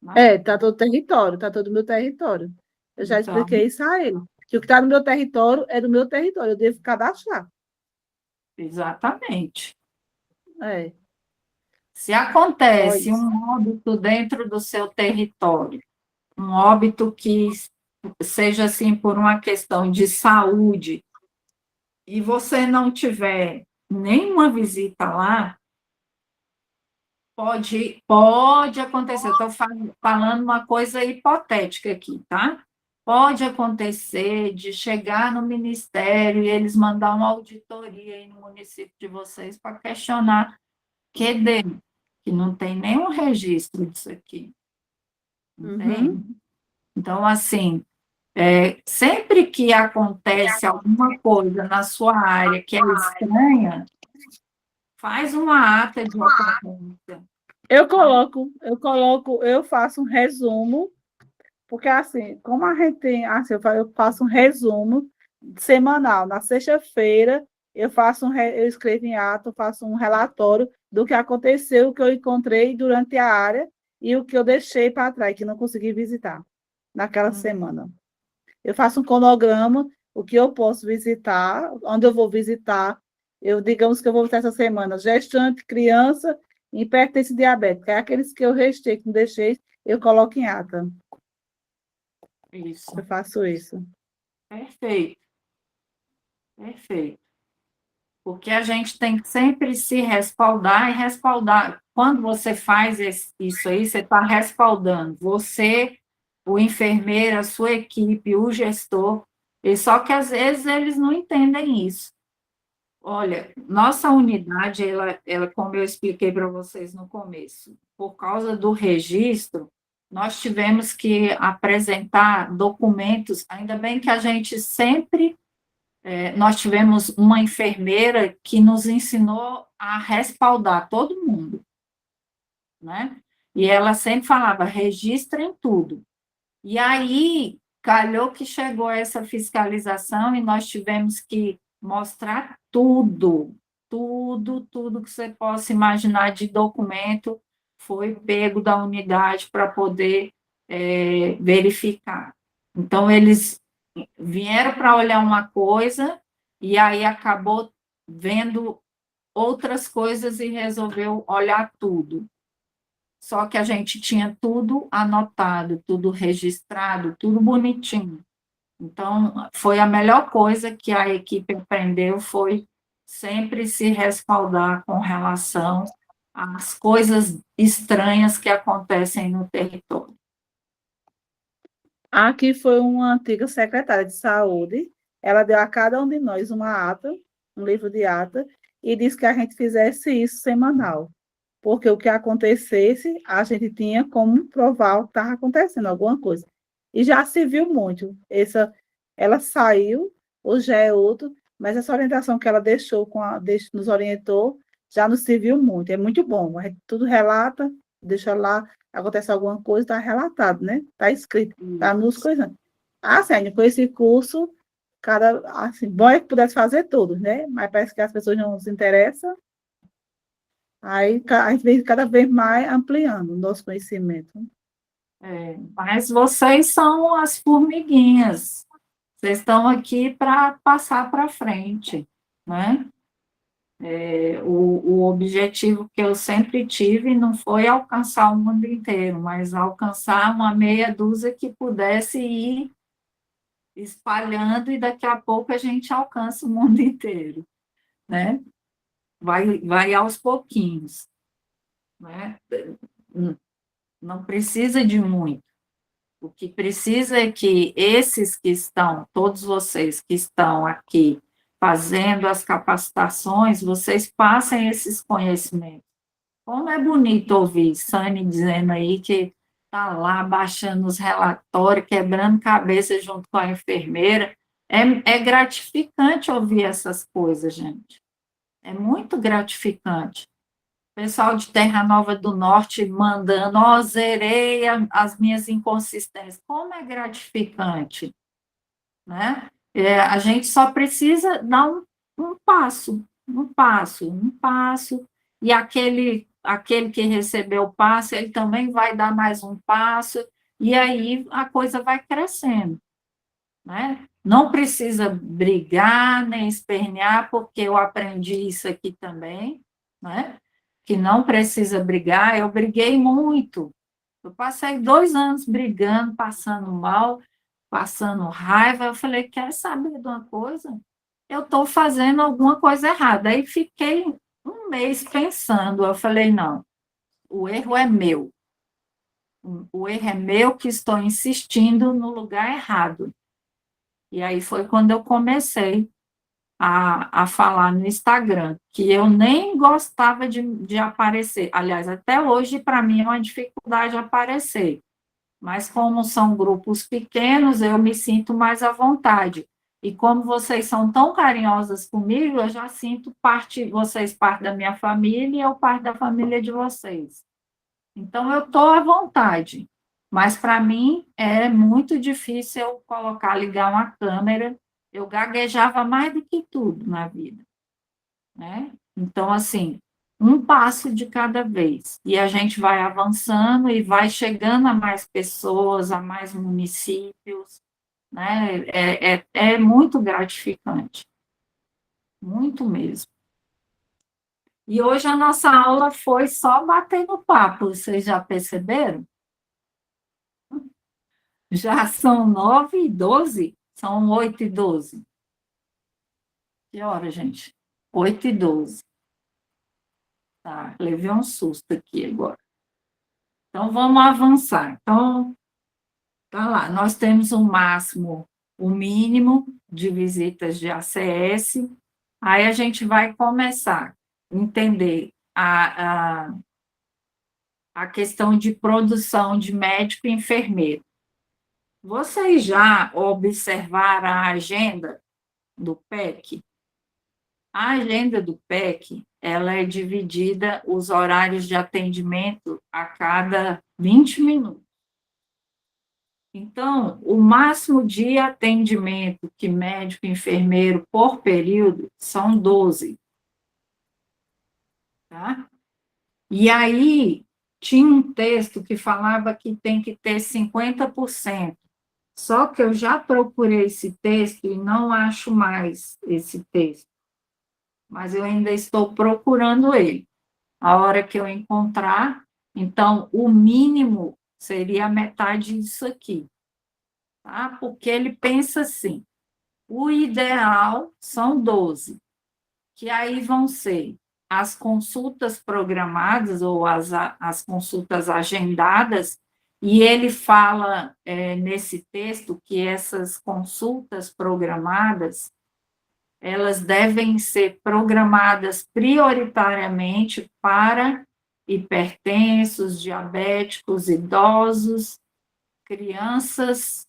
né? tá todo território, tá todo o meu território. Eu já Então, expliquei isso a ele. Que o que está no meu território é do meu território, eu devo cadastrar. exatamente. É, Se só acontece isso. um óbito dentro do seu território, um óbito que seja assim por uma questão de saúde, e você não tiver nenhuma visita lá, pode acontecer. Eu estou falando uma coisa hipotética aqui, tá? Pode acontecer de chegar no ministério e eles mandar uma auditoria aí no município de vocês para questionar que não tem nenhum registro disso aqui, Uhum. entende? Então, assim, sempre que acontece alguma coisa na sua área que é estranha, faz uma ata de ocorrência. Eu faço um resumo, porque assim, como a gente tem, assim, eu faço um resumo semanal. Na sexta-feira, eu escrevo em ato, faço um relatório do que aconteceu, o que eu encontrei durante a área e o que eu deixei para trás, que não consegui visitar naquela semana. Eu faço um cronograma, o que eu posso visitar, onde eu vou visitar. Digamos que eu vou visitar essa semana, gestante, criança, hipertensão e diabética. É aqueles que eu restei, que não deixei, eu coloco em ata. Isso. Eu faço isso. Perfeito, perfeito. Porque a gente tem que sempre se respaldar e respaldar. Quando você faz isso aí, você está respaldando você, o enfermeiro, a sua equipe, o gestor, e só que às vezes eles não entendem isso. Olha, nossa unidade, como eu expliquei para vocês no começo, por causa do registro, nós tivemos que apresentar documentos, ainda bem que a gente sempre nós tivemos uma enfermeira que nos ensinou a respaldar todo mundo, né? E ela sempre falava, registrem tudo. E aí, calhou que chegou essa fiscalização e nós tivemos que mostrar tudo, tudo que você possa imaginar de documento foi pego da unidade para poder verificar. Então, eles vieram para olhar uma coisa e aí acabou vendo outras coisas e resolveu olhar tudo. Só que a gente tinha tudo anotado, tudo registrado, tudo bonitinho. Então, foi a melhor coisa que a equipe aprendeu, foi sempre se respaldar com relação às coisas estranhas que acontecem no território. Aqui foi uma antiga secretária de saúde. Ela deu a cada um de nós uma ata, um livro de ata, e disse que a gente fizesse isso semanal. Porque o que acontecesse, a gente tinha como provar o que estava acontecendo, alguma coisa. E já se viu muito. Ela saiu, hoje já é outro, mas essa orientação que ela deixou, nos orientou, já nos serviu muito. É muito bom. A gente tudo relata, deixa lá, acontece alguma coisa, está relatado, né? Está escrito, está nos coisas. Ah, Sérgio, com esse curso, assim, bom é que pudesse fazer todos, né? Mas parece que as pessoas não se interessam. Aí a gente vem cada vez mais ampliando o nosso conhecimento. Mas vocês são as formiguinhas. Vocês estão aqui para passar para frente, né? O objetivo que eu sempre tive não foi alcançar o mundo inteiro, mas alcançar uma meia dúzia que pudesse ir espalhando e daqui a pouco a gente alcança o mundo inteiro, né? Vai aos pouquinhos, né? Não precisa de muito. O que precisa é que esses que estão, todos vocês que estão aqui fazendo as capacitações, vocês passem esses conhecimentos. Como é bonito ouvir Sani dizendo aí que está lá baixando os relatórios, quebrando cabeça junto com a enfermeira. É gratificante ouvir essas coisas, gente. É muito gratificante. Pessoal de Terra Nova do Norte mandando, zerei as minhas inconsistências. Como é gratificante, né? A gente só precisa dar um passo, e aquele que recebeu o passo, ele também vai dar mais um passo, e aí a coisa vai crescendo, né? Não precisa brigar nem espernear, porque eu aprendi isso aqui também, né? Que não precisa brigar. Eu briguei muito. Eu passei 2 anos brigando, passando mal, passando raiva. Eu falei, quer saber de uma coisa? Eu estou fazendo alguma coisa errada. Aí fiquei um mês pensando. Eu falei, não, o erro é meu. O erro é meu que estou insistindo no lugar errado. E aí foi quando eu comecei a falar no Instagram, que eu nem gostava de aparecer. Aliás, até hoje, para mim, é uma dificuldade aparecer. Mas como são grupos pequenos, eu me sinto mais à vontade. E como vocês são tão carinhosas comigo, eu já sinto vocês parte da minha família e eu parte da família de vocês. Então, eu estou à vontade. Mas, para mim, é muito difícil eu ligar uma câmera. Eu gaguejava mais do que tudo na vida, né? Então, assim, um passo de cada vez. E a gente vai avançando e vai chegando a mais pessoas, a mais municípios, né? É muito gratificante. Muito mesmo. E hoje a nossa aula foi só batendo papo, vocês já perceberam? Já são 9h12? São 8h12. Que hora, gente? 8h12. Tá, levei um susto aqui agora. Então, vamos avançar. Então, tá lá, nós temos o máximo, o mínimo de visitas de ACS, aí a gente vai começar a entender a questão de produção de médico e enfermeiro. Vocês já observaram a agenda do PEC? A agenda do PEC, ela é dividida, os horários de atendimento a cada 20 minutos. Então, o máximo de atendimento que médico e enfermeiro por período são 12. Tá? E aí, tinha um texto que falava que tem que ter 50%. Só que eu já procurei esse texto e não acho mais esse texto. mas eu ainda estou procurando ele. A hora que eu encontrar, então, o mínimo seria a metade disso aqui, tá? Porque ele pensa assim, o ideal são 12, que aí vão ser as consultas programadas ou as consultas agendadas, e ele fala nesse texto que essas consultas programadas, elas devem ser programadas prioritariamente para hipertensos, diabéticos, idosos, crianças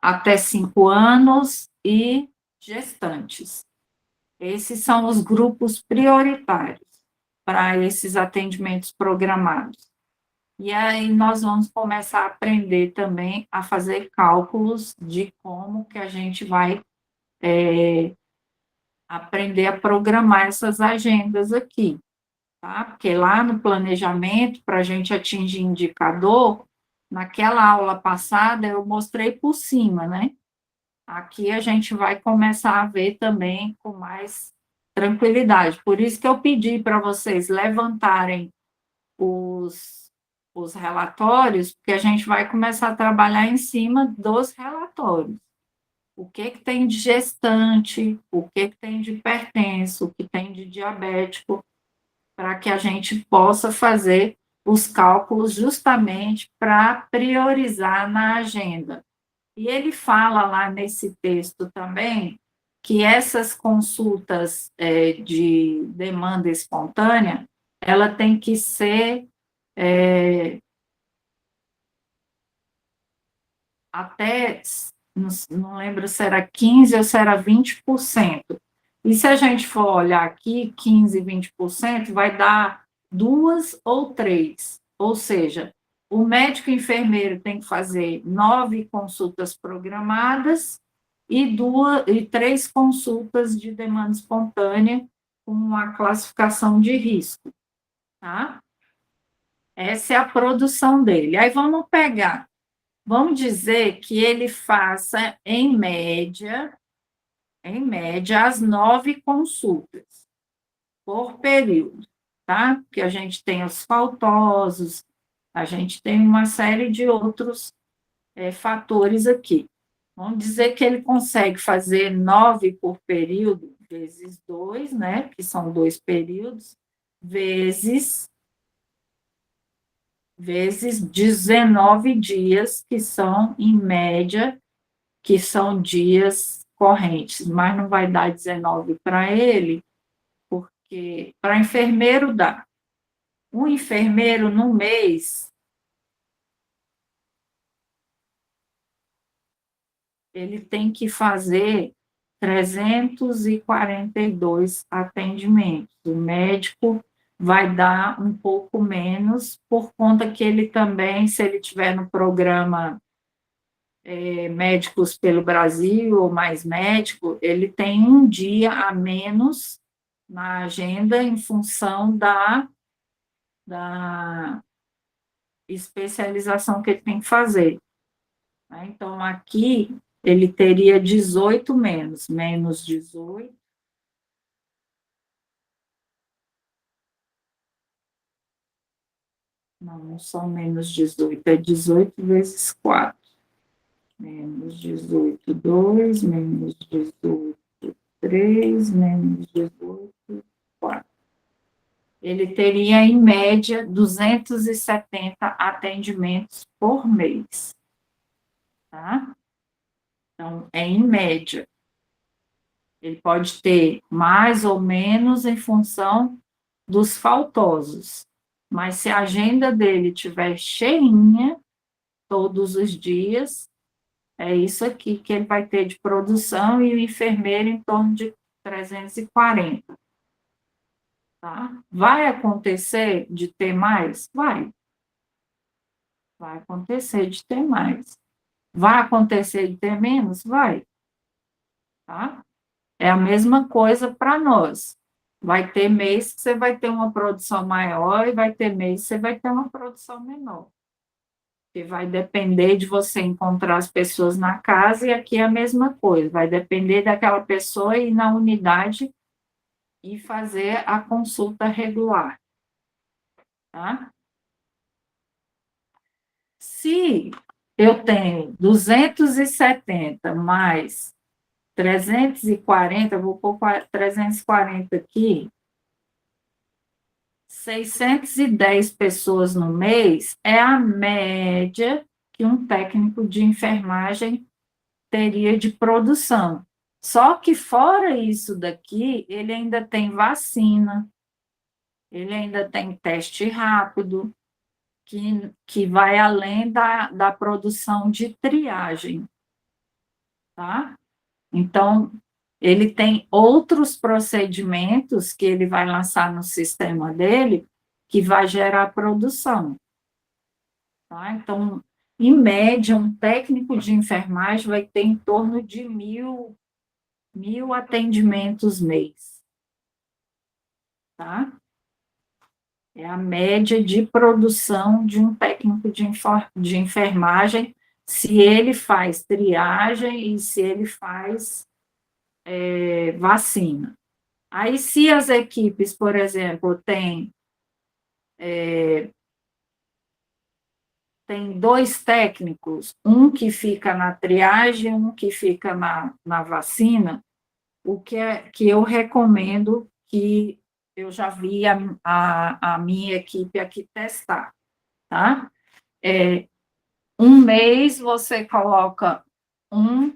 até 5 anos e gestantes. Esses são os grupos prioritários para esses atendimentos programados. E aí nós vamos começar a aprender também a fazer cálculos de como que a gente vai aprender a programar essas agendas aqui, tá? Porque lá no planejamento, para a gente atingir indicador, naquela aula passada eu mostrei por cima, né? Aqui a gente vai começar a ver também com mais tranquilidade. Por isso que eu pedi para vocês levantarem os relatórios, porque a gente vai começar a trabalhar em cima dos relatórios. O que tem de gestante, o que tem de hipertenso, o que tem de diabético, para que a gente possa fazer os cálculos justamente para priorizar na agenda. E ele fala lá nesse texto também que essas consultas de demanda espontânea, ela tem que ser até, não lembro se era 15% ou se era 20%. E se a gente for olhar aqui, 15%, 20%, vai dar 2 ou 3. Ou seja, o médico enfermeiro tem que fazer 9 consultas programadas e 3 consultas de demanda espontânea com a classificação de risco, tá? Essa é a produção dele. Aí vamos dizer que ele faça, em média, as 9 consultas por período, tá? Porque a gente tem os faltosos, a gente tem uma série de outros fatores aqui. Vamos dizer que ele consegue fazer 9 por período, vezes 2, né? Que são 2 períodos, vezes 19 dias, que são, em média, que são dias correntes, mas não vai dar 19 para ele, porque para enfermeiro dá. Um enfermeiro no mês, ele tem que fazer 342 atendimentos. O médico vai dar um pouco menos, por conta que ele também, se ele tiver no programa Médicos pelo Brasil ou Mais Médico, ele tem um dia a menos na agenda em função da especialização que ele tem que fazer. Então, aqui, ele teria 18 menos 18. Não são menos 18, é 18 vezes 4. Menos 18, 2, menos 18, 3, menos 18, 4. Ele teria, em média, 270 atendimentos por mês. Tá? Então, é em média. Ele pode ter mais ou menos em função dos faltosos. Mas se a agenda dele estiver cheinha todos os dias, é isso aqui que ele vai ter de produção, e o enfermeiro em torno de 340. Tá? Vai acontecer de ter mais? Vai. Vai acontecer de ter mais. Vai acontecer de ter menos? Vai. Tá? É a mesma coisa para nós. Vai ter mês que você vai ter uma produção maior e vai ter mês que você vai ter uma produção menor. Que vai depender de você encontrar as pessoas na casa, e aqui é a mesma coisa. Vai depender daquela pessoa ir na unidade e fazer a consulta regular, tá? Se eu tenho 270 mais 340, vou pôr 340 aqui, 610 pessoas no mês é a média que um técnico de enfermagem teria de produção. Só que fora isso daqui, ele ainda tem vacina, ele ainda tem teste rápido, que vai além da produção de triagem, tá? Então, ele tem outros procedimentos que ele vai lançar no sistema dele que vai gerar produção, tá? Então, em média, um técnico de enfermagem vai ter em torno de 1.000 atendimentos mês, tá? É a média de produção de um técnico de enfermagem, se ele faz triagem e se ele faz vacina. Aí, se as equipes, por exemplo, tem dois técnicos, um que fica na triagem, um que fica na vacina, o que eu recomendo, que eu já vi a minha equipe aqui testar, tá? Um mês você coloca um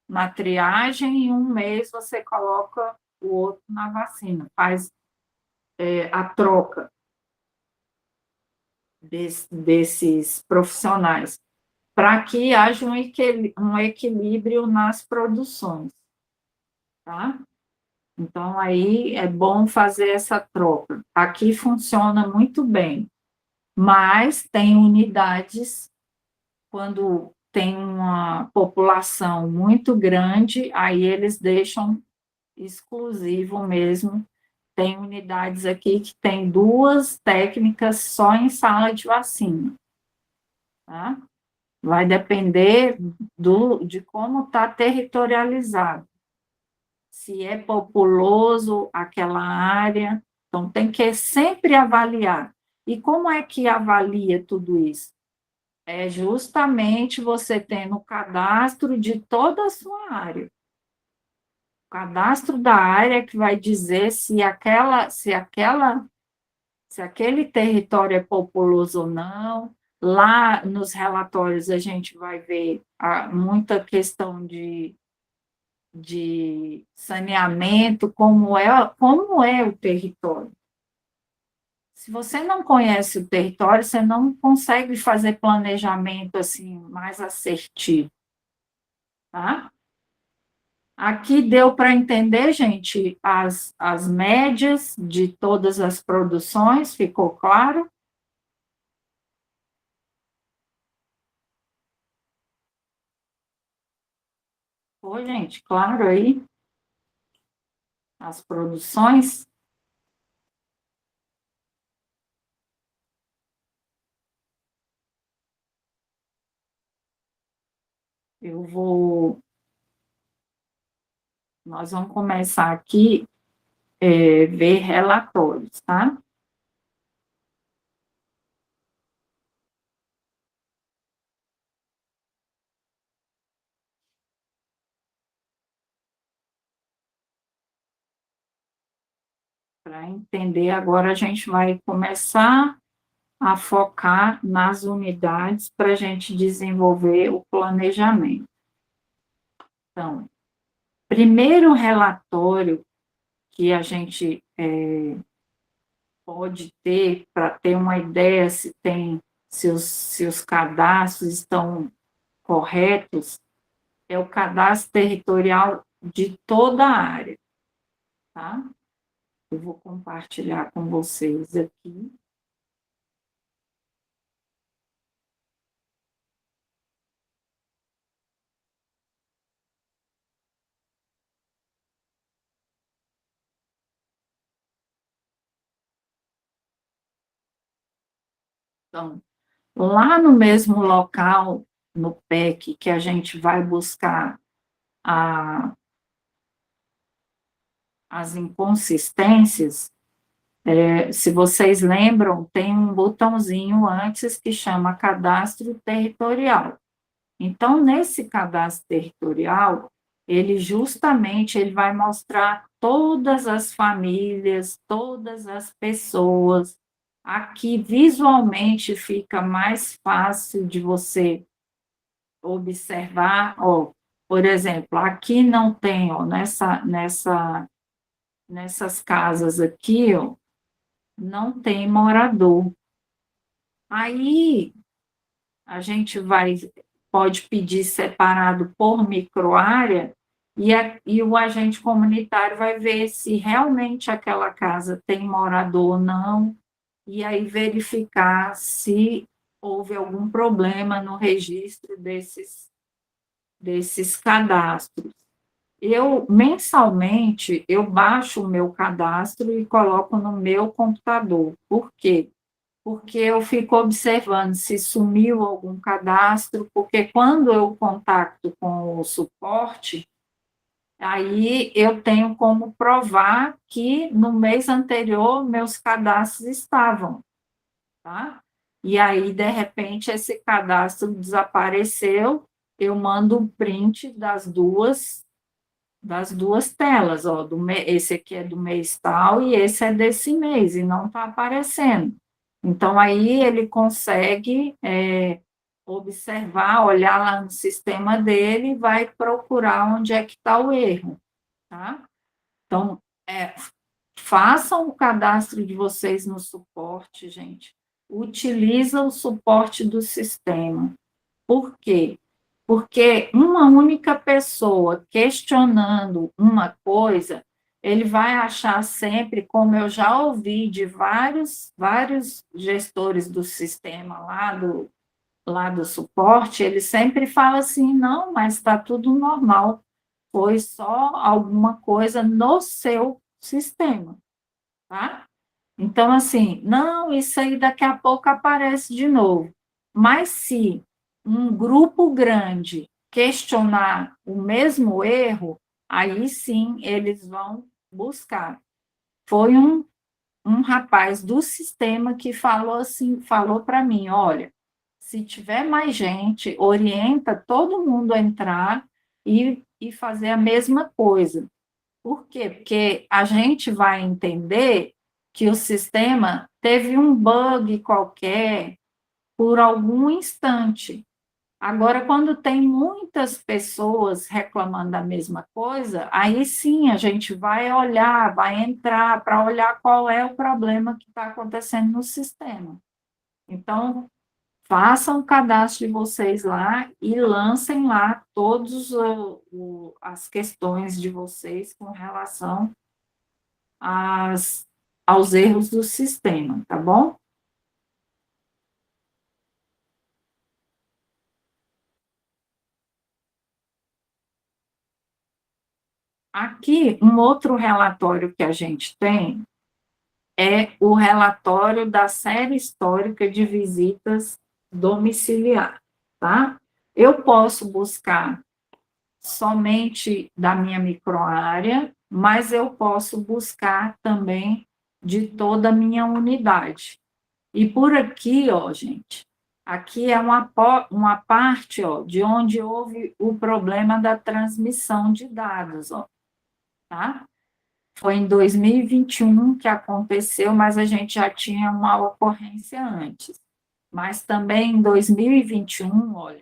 na triagem e um mês você coloca o outro na vacina, faz a troca desses profissionais, para que haja um equilíbrio nas produções, tá? Então, aí é bom fazer essa troca. Aqui funciona muito bem, mas tem unidades, quando tem uma população muito grande, aí eles deixam exclusivo mesmo. Tem unidades aqui que tem 2 técnicas só em sala de vacina, tá? Vai depender de como está territorializado. Se é populoso aquela área, então tem que sempre avaliar. E como é que avalia tudo isso? É justamente você tendo o cadastro de toda a sua área. O cadastro da área que vai dizer se aquele território é populoso ou não. Lá nos relatórios a gente vai ver muita questão de saneamento, como é o território. Se você não conhece o território, você não consegue fazer planejamento assim mais assertivo, tá? Aqui deu para entender, gente, as médias de todas as produções, ficou claro? Foi, gente, claro aí? As produções? Eu vou. Nós vamos começar aqui ver relatórios, tá? Para entender, agora a gente vai começar a focar nas unidades para a gente desenvolver o planejamento. Então, primeiro relatório que a gente pode ter, para ter uma ideia se os cadastros estão corretos, é o cadastro territorial de toda a área, tá? Eu vou compartilhar com vocês aqui. Então, lá no mesmo local, no PEC, que a gente vai buscar a as inconsistências, se vocês lembram, tem um botãozinho antes que chama cadastro territorial. Então, nesse cadastro territorial, ele vai mostrar todas as famílias, todas as pessoas. Aqui, visualmente, fica mais fácil de você observar. Ó, por exemplo, aqui não tem, ó, nessas casas aqui, ó, não tem morador. Aí, a gente pode pedir separado por microárea, e o agente comunitário vai ver se realmente aquela casa tem morador ou não, e aí verificar se houve algum problema no registro desses cadastros. Mensalmente, eu baixo o meu cadastro e coloco no meu computador. Por quê? Porque eu fico observando se sumiu algum cadastro, porque quando eu contacto com o suporte, aí eu tenho como provar que no mês anterior meus cadastros estavam, tá? E aí, de repente, esse cadastro desapareceu, eu mando um print das duas telas, ó, esse aqui é do mês tal e esse é desse mês, e não está aparecendo. Então, aí ele consegue observar, olhar lá no sistema dele e vai procurar onde é que está o erro, tá? Então, façam o cadastro de vocês no suporte, gente. Utiliza o suporte do sistema. Por quê? Porque uma única pessoa questionando uma coisa, ele vai achar sempre, como eu já ouvi de vários gestores do sistema lá do suporte, ele sempre fala assim, não, mas está tudo normal, foi só alguma coisa no seu sistema, tá? Então, assim, não, isso aí daqui a pouco aparece de novo. Mas se um grupo grande questionar o mesmo erro, aí sim eles vão buscar. Foi um rapaz do sistema que falou assim, falou para mim, olha, se tiver mais gente, orienta todo mundo a entrar e fazer a mesma coisa. Por quê? Porque a gente vai entender que o sistema teve um bug qualquer por algum instante. Agora, quando tem muitas pessoas reclamando da mesma coisa, aí sim a gente vai olhar, vai entrar para olhar qual é o problema que está acontecendo no sistema. Então, façam o cadastro de vocês lá e lancem lá todas as questões de vocês com relação aos erros do sistema, tá bom? Aqui, um outro relatório que a gente tem é o relatório da série histórica de visitas domiciliar, tá? Eu posso buscar somente da minha microárea, mas eu posso buscar também de toda a minha unidade. E por aqui, ó, gente, aqui é uma parte, ó, de onde houve o problema da transmissão de dados, ó, tá? Foi em 2021 que aconteceu, mas a gente já tinha uma ocorrência antes. Mas também em 2021, olha,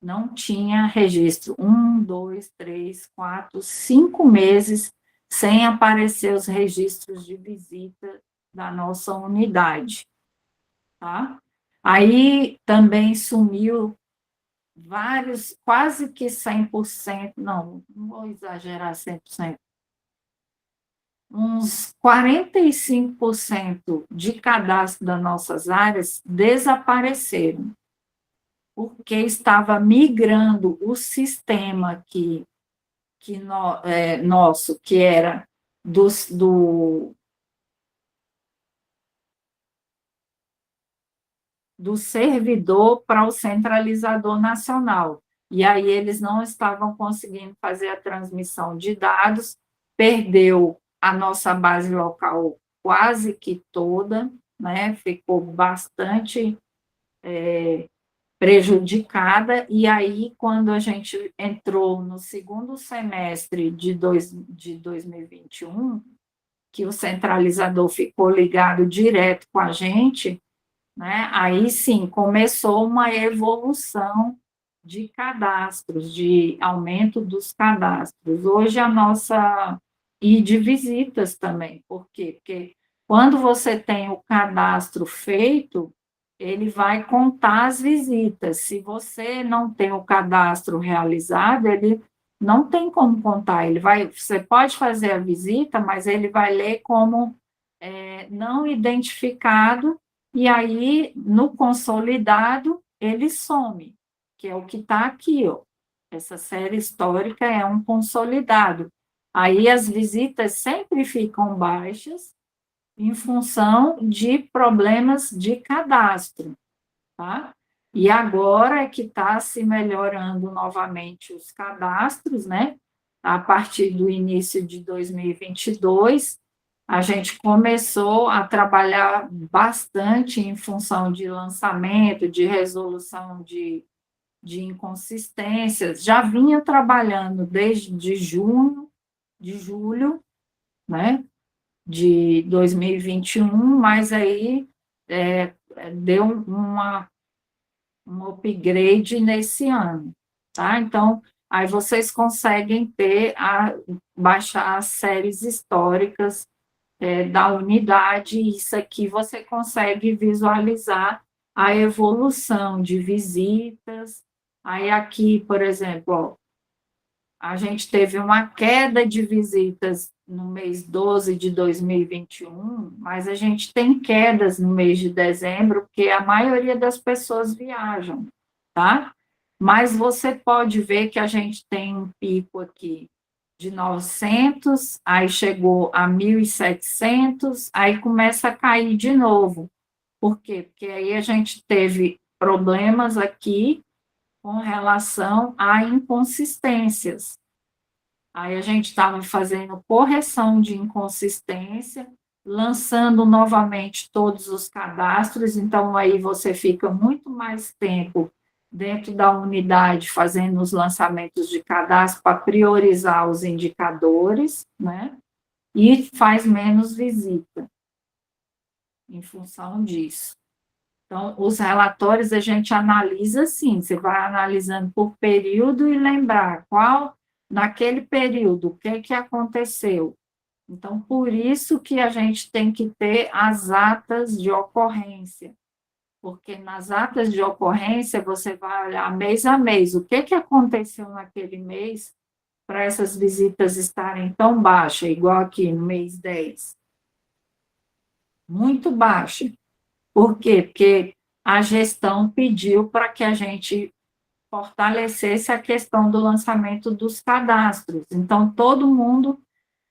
não tinha registro. 1, 2, 3, 4, 5 meses sem aparecer os registros de visita da nossa unidade, tá? Aí também sumiu vários, quase que 100%, não vou exagerar 100%, uns 45% de cadastro das nossas áreas desapareceram, porque estava migrando o sistema nosso, que era do servidor para o centralizador nacional. E aí eles não estavam conseguindo fazer a transmissão de dados, perdeu a nossa base local quase que toda, né, ficou bastante prejudicada, e aí, quando a gente entrou no segundo semestre de 2021, que o centralizador ficou ligado direto com a gente, né, aí sim começou uma evolução de cadastros, de aumento dos cadastros. Hoje a nossa. E de visitas também. Por quê? Porque quando você tem o cadastro feito, ele vai contar as visitas. Se você não tem o cadastro realizado, ele não tem como contar. Ele vai, você pode fazer a visita, mas ele vai ler como não identificado, e aí no consolidado ele some, que é o que está aqui, ó. Essa série histórica é um consolidado. Aí as visitas sempre ficam baixas em função de problemas de cadastro, tá? E agora é que está se melhorando novamente os cadastros, né? A partir do início de 2022, a gente começou a trabalhar bastante em função de lançamento, de resolução de inconsistências. Já vinha trabalhando desde julho, né, de 2021, mas aí deu um upgrade nesse ano, tá? Então, aí vocês conseguem baixar as séries históricas da unidade, e isso aqui você consegue visualizar a evolução de visitas. Aí aqui, por exemplo, ó, a gente teve uma queda de visitas no mês 12 de 2021, mas a gente tem quedas no mês de dezembro, porque a maioria das pessoas viajam, tá? Mas você pode ver que a gente tem um pico aqui de 900, aí chegou a 1.700, aí começa a cair de novo. Por quê? Porque aí a gente teve problemas aqui com relação a inconsistências. Aí a gente estava fazendo correção de inconsistência, lançando novamente todos os cadastros, então aí você fica muito mais tempo dentro da unidade fazendo os lançamentos de cadastro para priorizar os indicadores, né? E faz menos visita em função disso. Então, os relatórios a gente analisa assim, você vai analisando por período e lembrar naquele período, o que aconteceu. Então, por isso que a gente tem que ter as atas de ocorrência, porque nas atas de ocorrência você vai olhar mês a mês, o que aconteceu naquele mês para essas visitas estarem tão baixas, igual aqui no mês 10. Muito baixa. Por quê? Porque a gestão pediu para que a gente fortalecesse a questão do lançamento dos cadastros. Então, todo mundo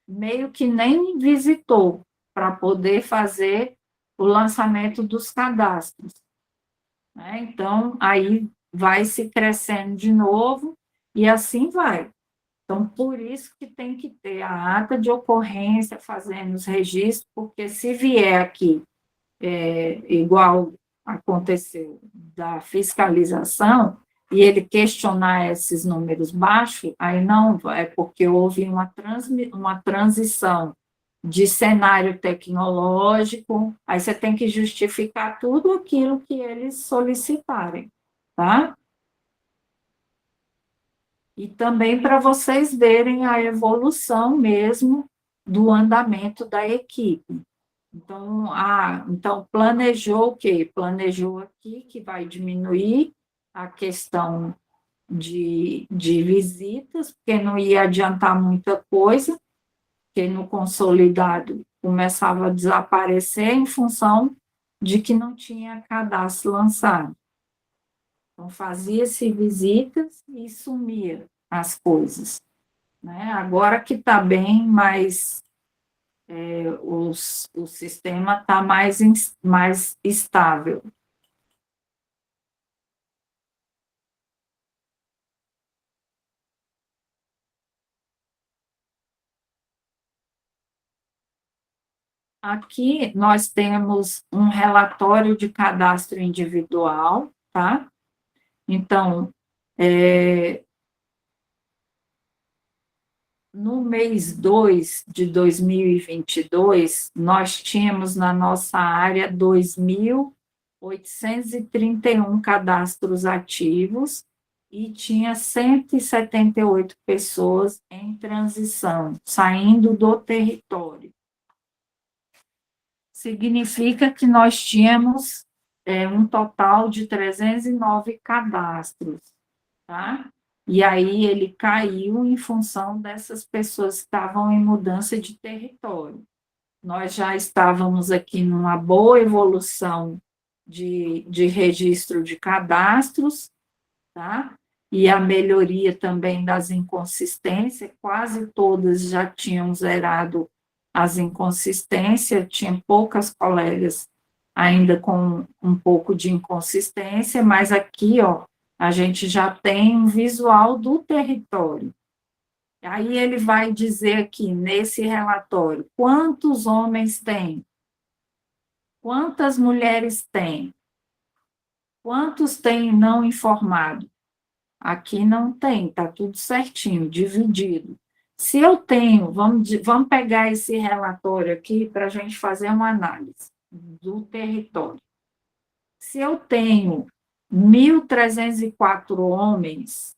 meio que nem visitou para poder fazer o lançamento dos cadastros, né? Então, aí vai se crescendo de novo e assim vai. Então, por isso que tem que ter a ata de ocorrência, fazendo os registros, porque se vier aqui igual aconteceu da fiscalização, e ele questionar esses números baixos, aí não, é porque houve uma transição de cenário tecnológico, aí você tem que justificar tudo aquilo que eles solicitarem, tá? E também para vocês verem a evolução mesmo do andamento da equipe. Então, planejou o quê? Planejou aqui que vai diminuir a questão de visitas, porque não ia adiantar muita coisa, porque no consolidado começava a desaparecer em função de que não tinha cadastro lançado. Então, fazia-se visitas e sumia as coisas, né? Agora que está bem mais o sistema está mais estável. Aqui nós temos um relatório de cadastro individual, tá? Então, no mês 2 de 2022, nós tínhamos na nossa área 2.831 cadastros ativos e tinha 178 pessoas em transição, saindo do território. Significa que nós tínhamos um total de 309 cadastros, tá? E aí ele caiu em função dessas pessoas que estavam em mudança de território. Nós já estávamos aqui numa boa evolução de registro de cadastros, tá? E a melhoria também das inconsistências, quase todas já tinham zerado as inconsistências, tinha poucas colegas ainda com um pouco de inconsistência, mas aqui, ó, a gente já tem um visual do território. Aí ele vai dizer aqui, nesse relatório, quantos homens tem, quantas mulheres tem, quantos tem não informado. Aqui não tem, está tudo certinho, dividido. Se eu tenho, vamos pegar esse relatório aqui para a gente fazer uma análise do território. Se eu tenho 1.304 homens,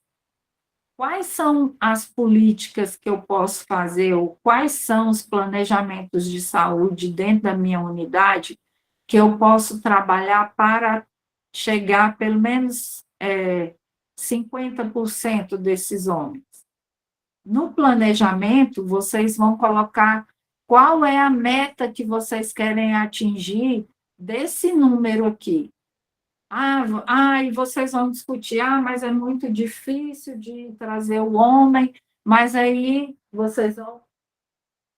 quais são as políticas que eu posso fazer, ou quais são os planejamentos de saúde dentro da minha unidade que eu posso trabalhar para chegar a pelo menos 50% desses homens? No planejamento, vocês vão colocar qual é a meta que vocês querem atingir desse número aqui. E vocês vão discutir, mas é muito difícil de trazer o homem, mas aí vocês vão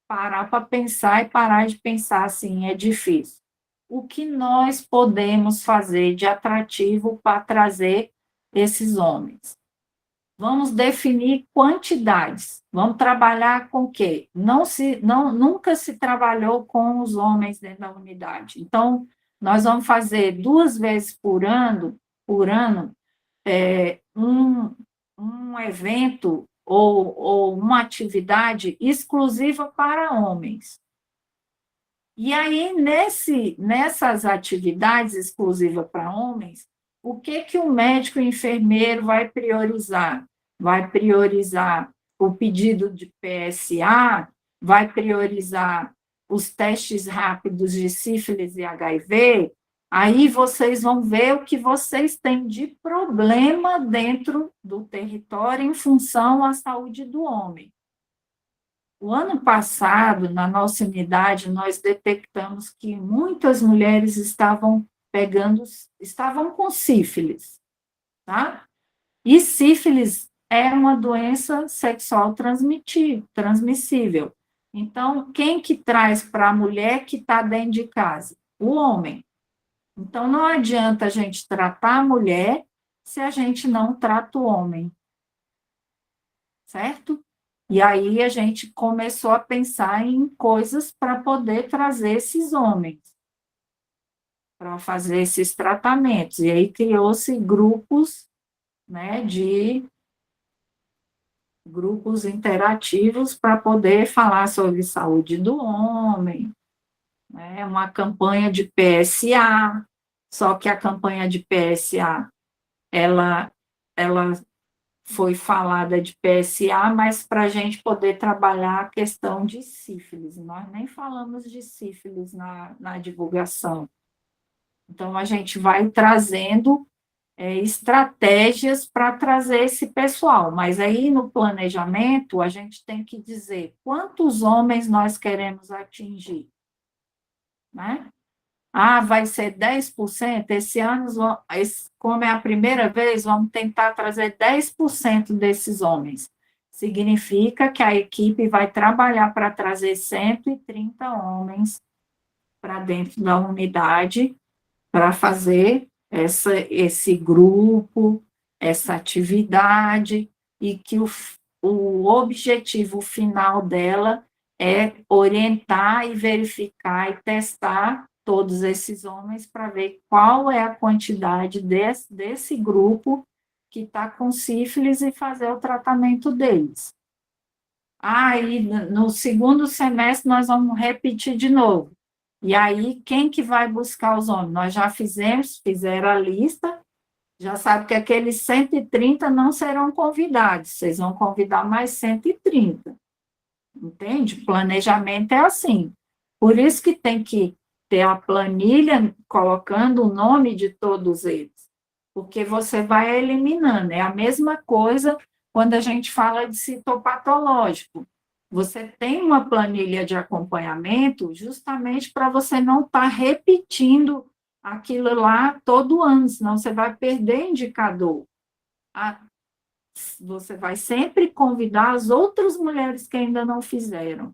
parar para pensar e parar de pensar assim, é difícil. O que nós podemos fazer de atrativo para trazer esses homens? Vamos definir quantidades. Vamos trabalhar com o quê? Nunca se trabalhou com os homens dentro da unidade. Então, nós vamos fazer 2 vezes por ano um evento ou uma atividade exclusiva para homens. E aí, nessas atividades exclusivas para homens, o que o médico e o enfermeiro vai priorizar? Vai priorizar o pedido de PSA, vai priorizar os testes rápidos de sífilis e HIV. Aí vocês vão ver o que vocês têm de problema dentro do território em função à saúde do homem. O ano passado, na nossa unidade, nós detectamos que muitas mulheres estavam com sífilis, tá? E sífilis é uma doença sexual transmissível. Então, quem que traz para a mulher que está dentro de casa? O homem. Então, não adianta a gente tratar a mulher se a gente não trata o homem. Certo? E aí a gente começou a pensar em coisas para poder trazer esses homens, para fazer esses tratamentos. E aí criou-se grupos, né, de grupos interativos para poder falar sobre saúde do homem, né, uma campanha de PSA, só que a campanha de PSA, ela foi falada de PSA, mas para a gente poder trabalhar a questão de sífilis. Nós nem falamos de sífilis na divulgação. Então, a gente vai trazendo estratégias para trazer esse pessoal, mas aí no planejamento a gente tem que dizer quantos homens nós queremos atingir, né? Vai ser 10%? Esse ano, como é a primeira vez, vamos tentar trazer 10% desses homens. Significa que a equipe vai trabalhar para trazer 130 homens para dentro da unidade, para fazer esse grupo, essa atividade, e que o objetivo final dela é orientar e verificar e testar todos esses homens para ver qual é a quantidade desse grupo que está com sífilis e fazer o tratamento deles. Aí, no segundo semestre, nós vamos repetir de novo. E aí, quem que vai buscar os homens? Nós já fizeram a lista, já sabe que aqueles 130 não serão convidados, vocês vão convidar mais 130. Entende? Planejamento é assim. Por isso que tem que ter a planilha colocando o nome de todos eles, porque você vai eliminando. É a mesma coisa quando a gente fala de citopatológico. Você tem uma planilha de acompanhamento justamente para você não estar repetindo aquilo lá todo ano, senão você vai perder indicador. Você vai sempre convidar as outras mulheres que ainda não fizeram.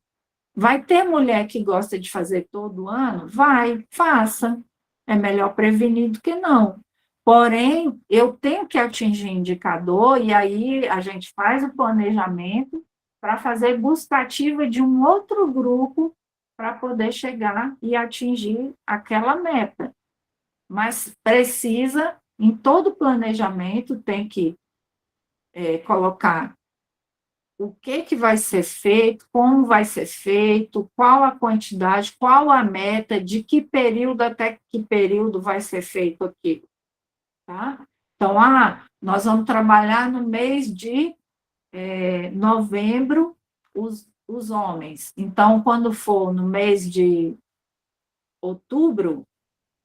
Vai ter mulher que gosta de fazer todo ano? Vai, faça. É melhor prevenir do que não. Porém, eu tenho que atingir indicador, e aí a gente faz o planejamento para fazer busca ativa de um outro grupo para poder chegar e atingir aquela meta. Mas precisa, em todo planejamento, tem que colocar o que vai ser feito, como vai ser feito, qual a quantidade, qual a meta, de que período até que período vai ser feito aquilo, tá? Então, nós vamos trabalhar no mês de novembro os homens. Então, quando for no mês de outubro,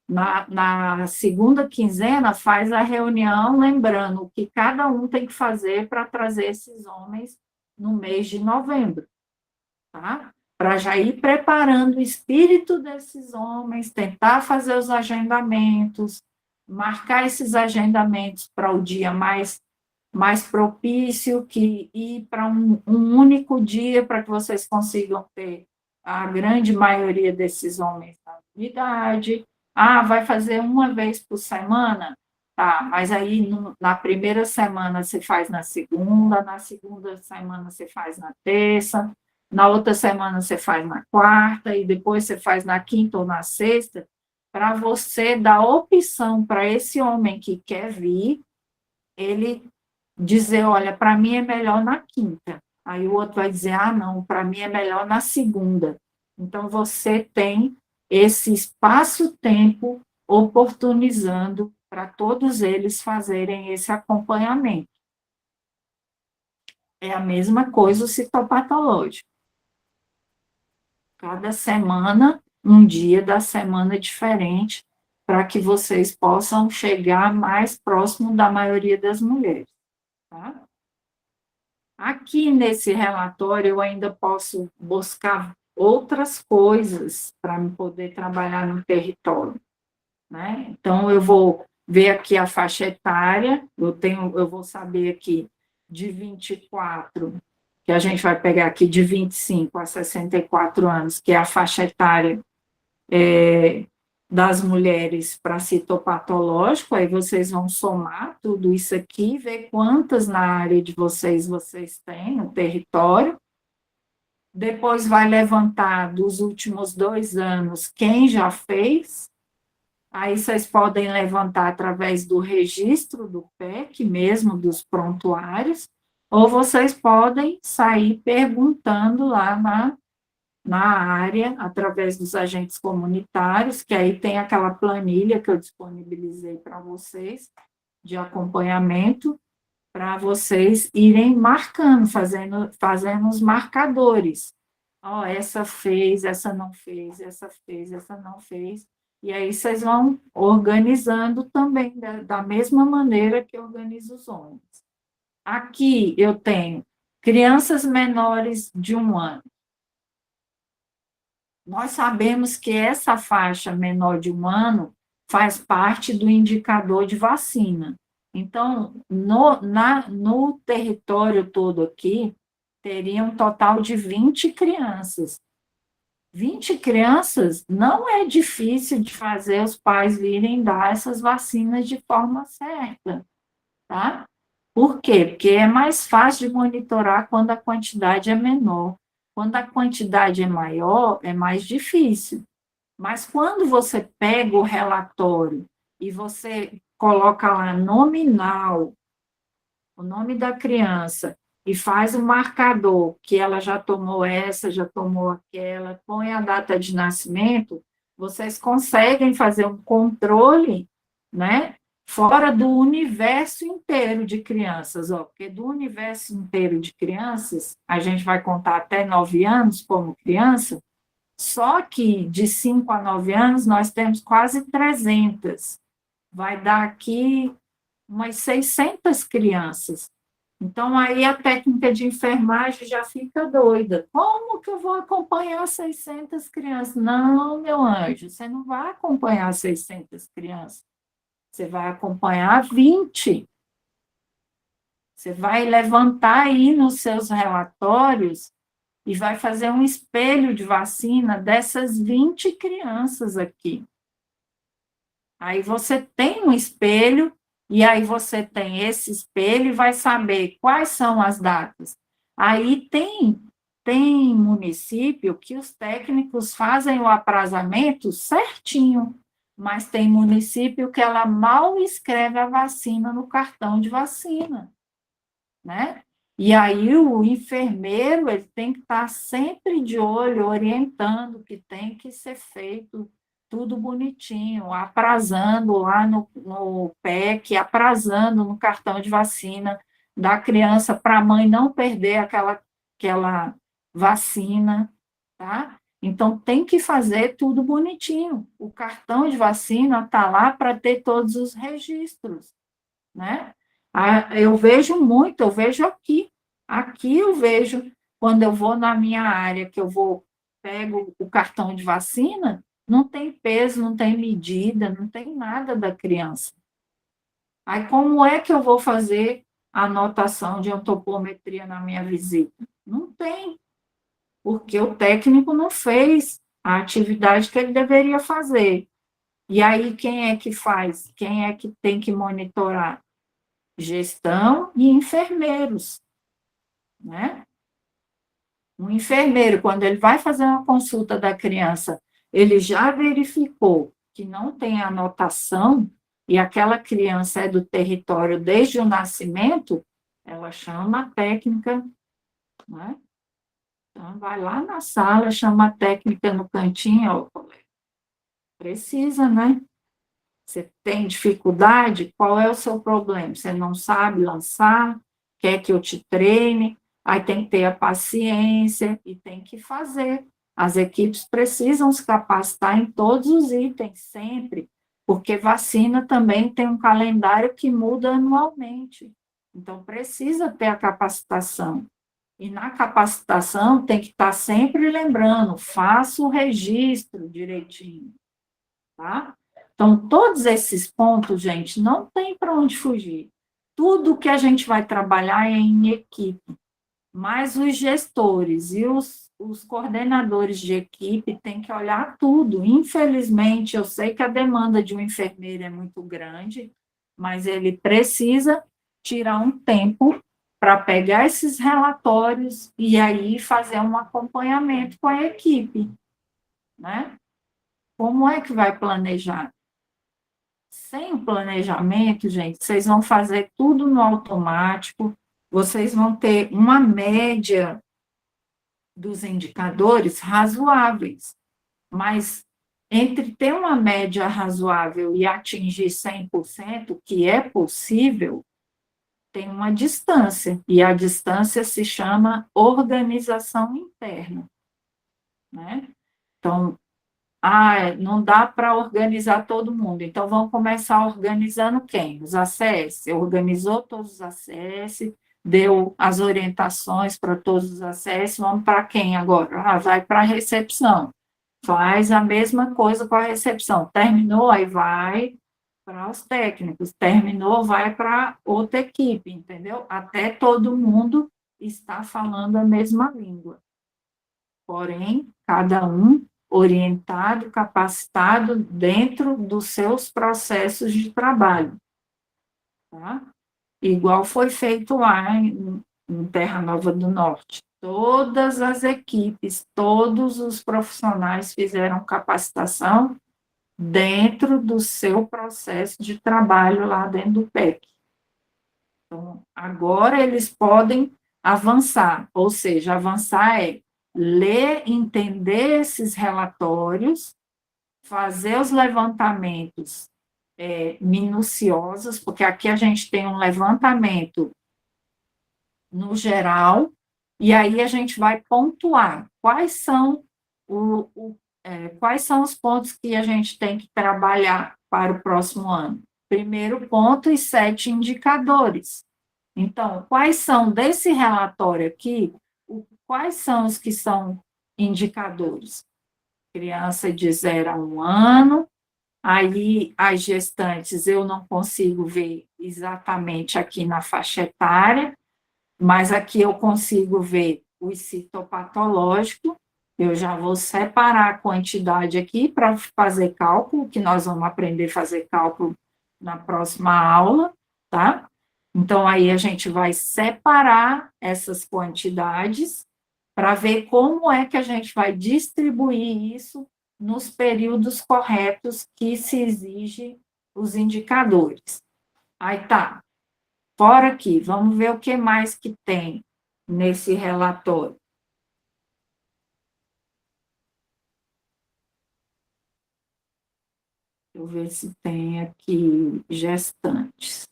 na segunda quinzena, faz a reunião, lembrando o que cada um tem que fazer para trazer esses homens no mês de novembro, tá? Para já ir preparando o espírito desses homens, tentar fazer os agendamentos, marcar esses agendamentos para o dia mais propício, que ir para um único dia, para que vocês consigam ter a grande maioria desses homens da unidade. Vai fazer uma vez por semana? Tá, mas aí na primeira semana você faz na segunda semana você faz na terça, na outra semana você faz na quarta, e depois você faz na quinta ou na sexta, para você dar opção para esse homem que quer vir, ele dizer, olha, para mim é melhor na quinta. Aí o outro vai dizer, não, para mim é melhor na segunda. Então, você tem esse espaço-tempo oportunizando para todos eles fazerem esse acompanhamento. É a mesma coisa o citopatológico. Cada semana, um dia da semana diferente, para que vocês possam chegar mais próximo da maioria das mulheres. Tá? Aqui nesse relatório, eu ainda posso buscar outras coisas para me poder trabalhar no território, né? Então, eu vou ver aqui a faixa etária, eu vou saber aqui de 24, que a gente vai pegar aqui de 25 a 64 anos, que é a faixa etária das mulheres para citopatológico, aí vocês vão somar tudo isso aqui, ver quantas na área de vocês têm no território. Depois vai levantar dos últimos 2 anos quem já fez. Aí vocês podem levantar através do registro do PEC, mesmo dos prontuários, ou vocês podem sair perguntando lá na área, através dos agentes comunitários, que aí tem aquela planilha que eu disponibilizei para vocês, de acompanhamento, para vocês irem marcando, fazendo os marcadores. Essa fez, essa não fez, essa fez, essa não fez. E aí vocês vão organizando também, da mesma maneira que eu organizo os homens. Aqui eu tenho crianças menores de 1 ano. Nós sabemos que essa faixa menor de 1 ano faz parte do indicador de vacina. Então, no território todo aqui, teria um total de 20 crianças. 20 crianças não é difícil de fazer os pais virem dar essas vacinas de forma certa, tá? Por quê? Porque é mais fácil de monitorar quando a quantidade é menor. Quando a quantidade é maior, é mais difícil. Mas quando você pega o relatório e você coloca lá nominal, o nome da criança, e faz o marcador, que ela já tomou essa, já tomou aquela, põe a data de nascimento, vocês conseguem fazer um controle, né? Fora do universo inteiro de crianças, ó, porque do universo inteiro de crianças, a gente vai contar até 9 anos como criança, só que de 5 a 9 anos nós temos quase 300. Vai dar aqui umas 600 crianças. Então, aí a técnica de enfermagem já fica doida. Como que eu vou acompanhar 600 crianças? Não, meu anjo, você não vai acompanhar 600 crianças. Você vai acompanhar 20. Você vai levantar aí nos seus relatórios e vai fazer um espelho de vacina dessas 20 crianças aqui. Aí você tem um espelho, e aí você tem esse espelho e vai saber quais são as datas. Aí tem município que os técnicos fazem o aprazamento certinho, mas tem município que ela mal escreve a vacina no cartão de vacina, né? E aí o enfermeiro ele tem que estar sempre de olho, orientando que tem que ser feito tudo bonitinho, aprazando lá no PEC, aprazando no cartão de vacina da criança para a mãe não perder aquela vacina, tá? Então tem que fazer tudo bonitinho. O cartão de vacina está lá para ter todos os registros, né? Eu vejo muito, eu vejo aqui. Aqui eu vejo, quando eu vou na minha área, que eu vou, pego o cartão de vacina, não tem peso, não tem medida, não tem nada da criança. Aí, como é que eu vou fazer a anotação de antropometria na minha visita? Não tem, porque o técnico não fez a atividade que ele deveria fazer. E aí, quem é que faz? Quem é que tem que monitorar? Gestão e enfermeiros, né? Um enfermeiro, quando ele vai fazer uma consulta da criança, ele já verificou que não tem anotação e aquela criança é do território desde o nascimento, ela chama a técnica, né? Então, vai lá na sala, chama a técnica no cantinho, ó, precisa, né? Você tem dificuldade? Qual é o seu problema? Você não sabe lançar? Quer que eu te treine? Aí tem que ter a paciência e tem que fazer. As equipes precisam se capacitar em todos os itens, sempre, porque vacina também tem um calendário que muda anualmente. Então, precisa ter a capacitação. E na capacitação tem que estar sempre lembrando, faça o registro direitinho, tá? Então, todos esses pontos, gente, não tem para onde fugir. Tudo que a gente vai trabalhar é em equipe, mas os gestores e os coordenadores de equipe têm que olhar tudo. Infelizmente, eu sei que a demanda de um enfermeiro é muito grande, mas ele precisa tirar um tempo para pegar esses relatórios e aí fazer um acompanhamento com a equipe, né? Como é que vai planejar? Sem o planejamento, gente, vocês vão fazer tudo no automático, vocês vão ter uma média dos indicadores razoáveis, mas entre ter uma média razoável e atingir 100%, que é possível, tem uma distância, e a distância se chama organização interna, né? Então, não dá para organizar todo mundo. Então, vamos começar organizando quem? Os ACS. Organizou todos os ACS, deu as orientações para todos os ACS, vamos para quem agora? Vai para a recepção. Faz a mesma coisa com a recepção. Terminou, aí vai para os técnicos. Terminou, vai para outra equipe, entendeu? Até todo mundo está falando a mesma língua. Porém, cada um orientado, capacitado dentro dos seus processos de trabalho, tá? Igual foi feito lá em Terra Nova do Norte. Todas as equipes, todos os profissionais fizeram capacitação dentro do seu processo de trabalho lá dentro do PEC. Então, agora eles podem avançar, ou seja, avançar é ler, entender esses relatórios, fazer os levantamentos minuciosos, porque aqui a gente tem um levantamento no geral, e aí a gente vai pontuar quais são os pontos que a gente tem que trabalhar para o próximo ano. Primeiro ponto e 7 indicadores. Então, quais são desse relatório aqui, quais são os que são indicadores? Criança de 0 a 1 ano, aí as gestantes eu não consigo ver exatamente aqui na faixa etária, mas aqui eu consigo ver o citopatológico, eu já vou separar a quantidade aqui para fazer cálculo, que nós vamos aprender a fazer cálculo na próxima aula, tá? Então, aí a gente vai separar essas quantidades para ver como é que a gente vai distribuir isso nos períodos corretos que se exige os indicadores. Aí tá, fora aqui, vamos ver o que mais que tem nesse relatório. Deixa eu ver se tem aqui gestantes.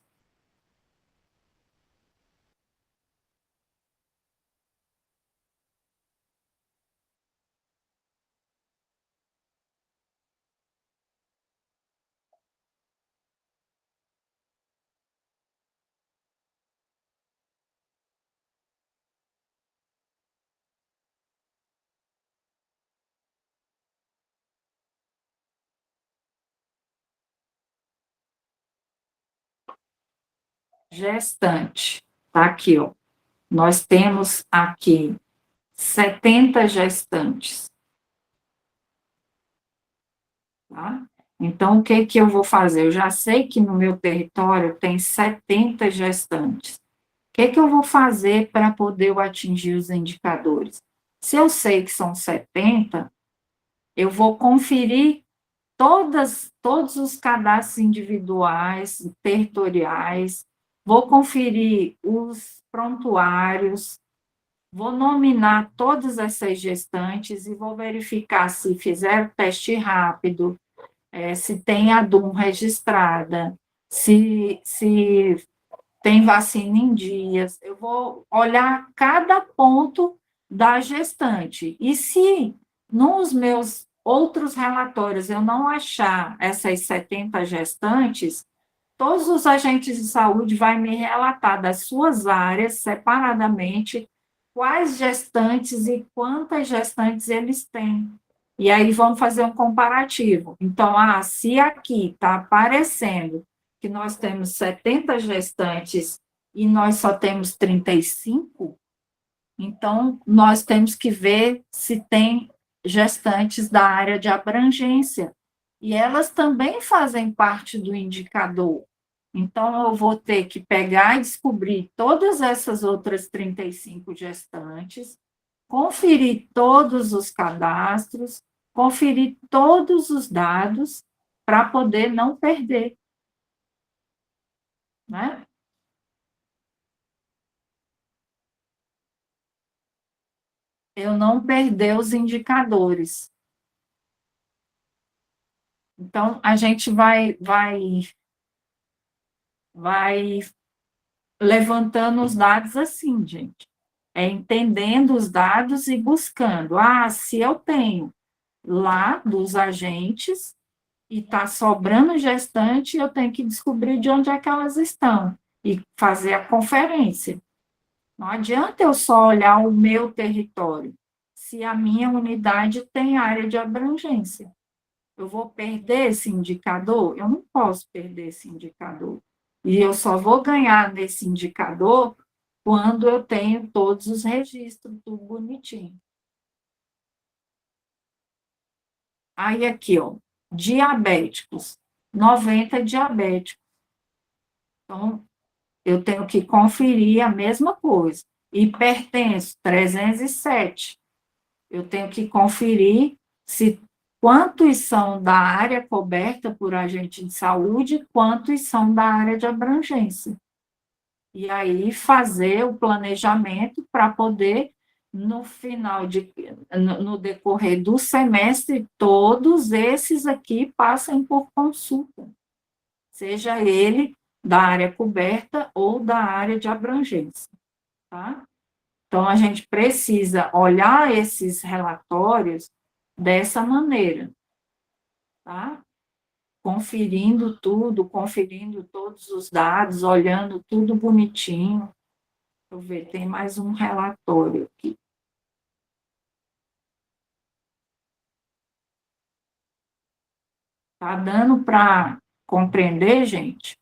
Gestante, tá aqui, ó. Nós temos aqui 70 gestantes. Tá? Então, o que que eu vou fazer? Eu já sei que no meu território tem 70 gestantes. O que que eu vou fazer para poder eu atingir os indicadores? Se eu sei que são 70, eu vou conferir todos os cadastros individuais, territoriais, vou conferir os prontuários, vou nominar todas essas gestantes e vou verificar se fizeram teste rápido, se tem a DUM registrada, se tem vacina em dias. Eu vou olhar cada ponto da gestante. E se nos meus outros relatórios eu não achar essas 70 gestantes, todos os agentes de saúde vão me relatar das suas áreas, separadamente, quais gestantes e quantas gestantes eles têm. E aí vamos fazer um comparativo. Então, se aqui está aparecendo que nós temos 70 gestantes e nós só temos 35, então nós temos que ver se tem gestantes da área de abrangência. E elas também fazem parte do indicador. Então, eu vou ter que pegar e descobrir todas essas outras 35 gestantes, conferir todos os cadastros, conferir todos os dados para poder não perder, né? Eu não perder os indicadores. Então, a gente vai levantando os dados assim, gente. Entendendo os dados e buscando. Se eu tenho lá dos agentes e está sobrando gestante, eu tenho que descobrir de onde é que elas estão e fazer a conferência. Não adianta eu só olhar o meu território, se a minha unidade tem área de abrangência. Eu vou perder esse indicador? Eu não posso perder esse indicador. E eu só vou ganhar nesse indicador quando eu tenho todos os registros, tudo bonitinho. Aí aqui, ó, diabéticos, 90 diabéticos. Então, eu tenho que conferir a mesma coisa. Hipertenso, 307. Eu tenho que conferir se quantos são da área coberta por agente de saúde, quantos são da área de abrangência. E aí fazer o planejamento para poder, no final no decorrer do semestre, todos esses aqui passem por consulta, seja ele da área coberta ou da área de abrangência, tá? Então, a gente precisa olhar esses relatórios dessa maneira, tá? Conferindo tudo, conferindo todos os dados, olhando tudo bonitinho. Deixa eu ver, tem mais um relatório aqui. Tá dando para compreender, gente?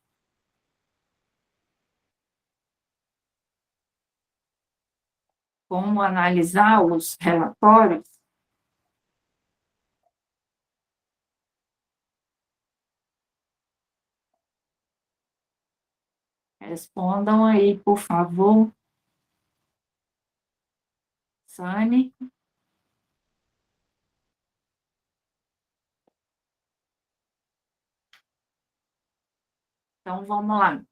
Como analisar os relatórios? Respondam aí, por favor. Sani? Então, vamos lá.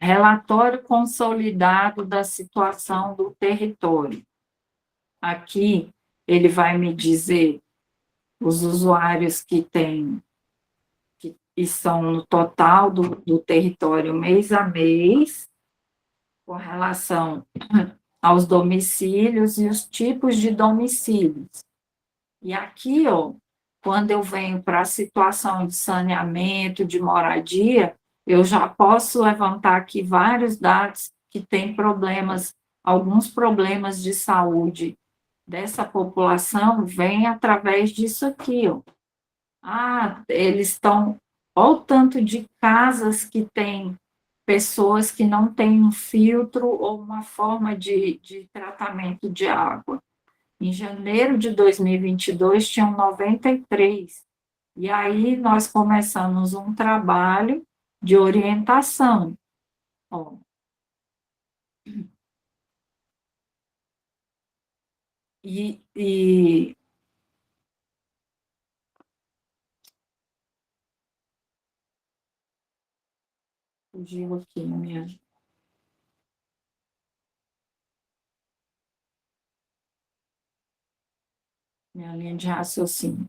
Relatório consolidado da situação do território. Aqui, ele vai me dizer os usuários que estão no total do território mês a mês, com relação aos domicílios e os tipos de domicílios. E aqui, ó, quando eu venho para a situação de saneamento, de moradia, eu já posso levantar aqui vários dados que têm problemas, alguns problemas de saúde dessa população vêm através disso aqui, ó. Ah, eles estão, olha o tanto de casas que tem pessoas que não têm um filtro ou uma forma de tratamento de água. Em janeiro de 2022, tinham 93. E aí, nós começamos um trabalho de orientação. Ó. E fugiu aqui, minha linha de raciocínio.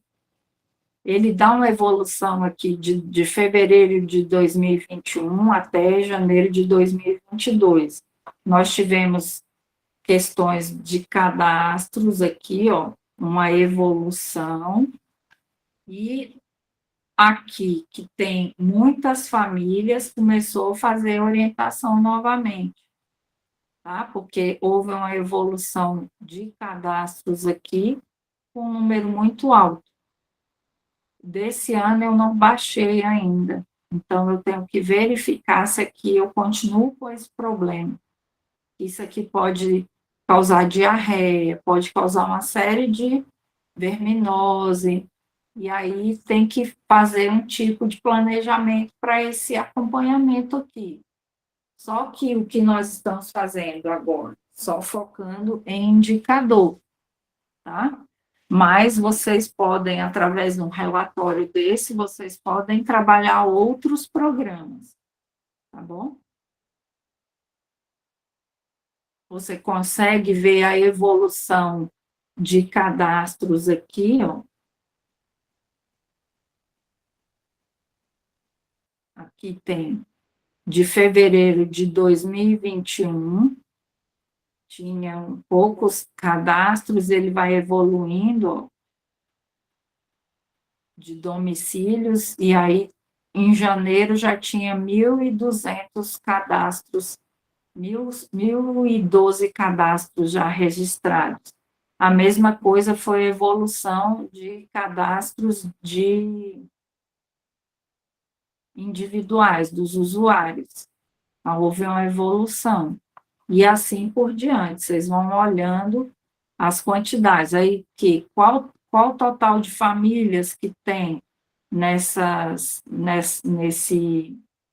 Ele dá uma evolução aqui de fevereiro de 2021 até janeiro de 2022. Nós tivemos questões de cadastros aqui, ó, uma evolução, e aqui, que tem muitas famílias, começou a fazer orientação novamente, tá? Porque houve uma evolução de cadastros aqui, com um número muito alto. Desse ano eu não baixei ainda, então eu tenho que verificar se aqui eu continuo com esse problema. Isso aqui pode causar diarreia, pode causar uma série de verminose, e aí tem que fazer um tipo de planejamento para esse acompanhamento aqui. Só que o que nós estamos fazendo agora, só focando em indicador, tá? Mas vocês podem, através de um relatório desse, vocês podem trabalhar outros programas, tá bom? Você consegue ver a evolução de cadastros aqui, ó. Aqui tem de fevereiro de 2021, tinha poucos cadastros, ele vai evoluindo, ó, de domicílios, e aí em janeiro já tinha 1.200 cadastros, 1.012 cadastros já registrados. A mesma coisa foi a evolução de cadastros de individuais, dos usuários. Houve uma evolução. E assim por diante, vocês vão olhando as quantidades. Aí, qual o total de famílias que tem nesse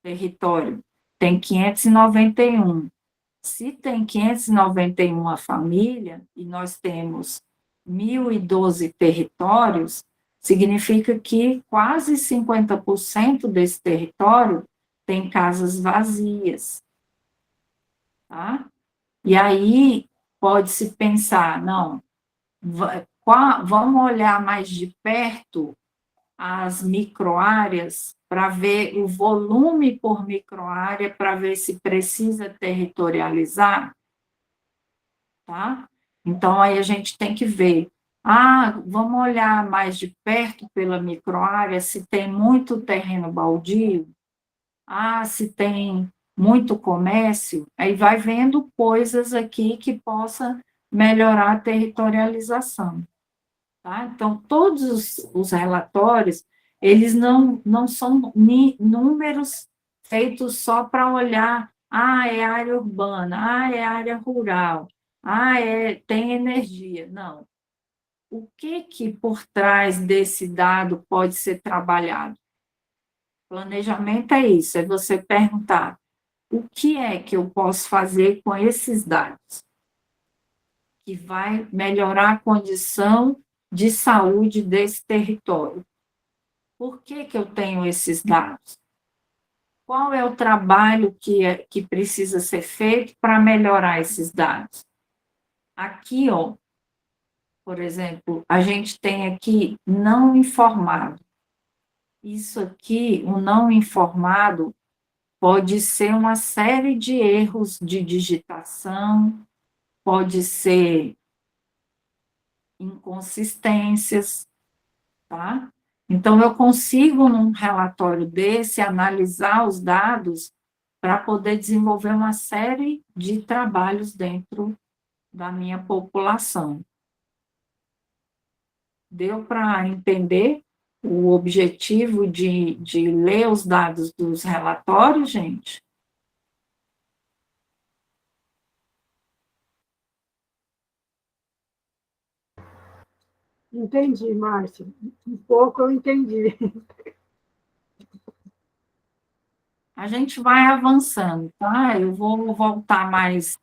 território? Tem 591. Se tem 591 famílias e nós temos 1.012 territórios, significa que quase 50% desse território tem casas vazias, tá? E aí pode-se pensar, não, vamos olhar mais de perto as microáreas para ver o volume por microárea, para ver se precisa territorializar, tá? Então, aí a gente tem que ver, vamos olhar mais de perto pela microárea, se tem muito terreno baldio, se tem muito comércio, aí vai vendo coisas aqui que possa melhorar a territorialização. Tá? Então, todos os relatórios, eles não são números feitos só para olhar, é área urbana, é área rural, tem energia. Não. O que por trás desse dado pode ser trabalhado? Planejamento é isso, é você perguntar, o que é que eu posso fazer com esses dados? Que vai melhorar a condição de saúde desse território. Por que eu tenho esses dados? Qual é o trabalho que precisa ser feito para melhorar esses dados? Aqui, ó, por exemplo, a gente tem aqui não informado. Isso aqui, o não informado, pode ser uma série de erros de digitação, pode ser inconsistências, tá? Então, eu consigo, num relatório desse, analisar os dados para poder desenvolver uma série de trabalhos dentro da minha população. Deu para entender o objetivo de ler os dados dos relatórios, gente? Entendi, Márcia. Um pouco eu entendi. A gente vai avançando, tá? Eu vou voltar mais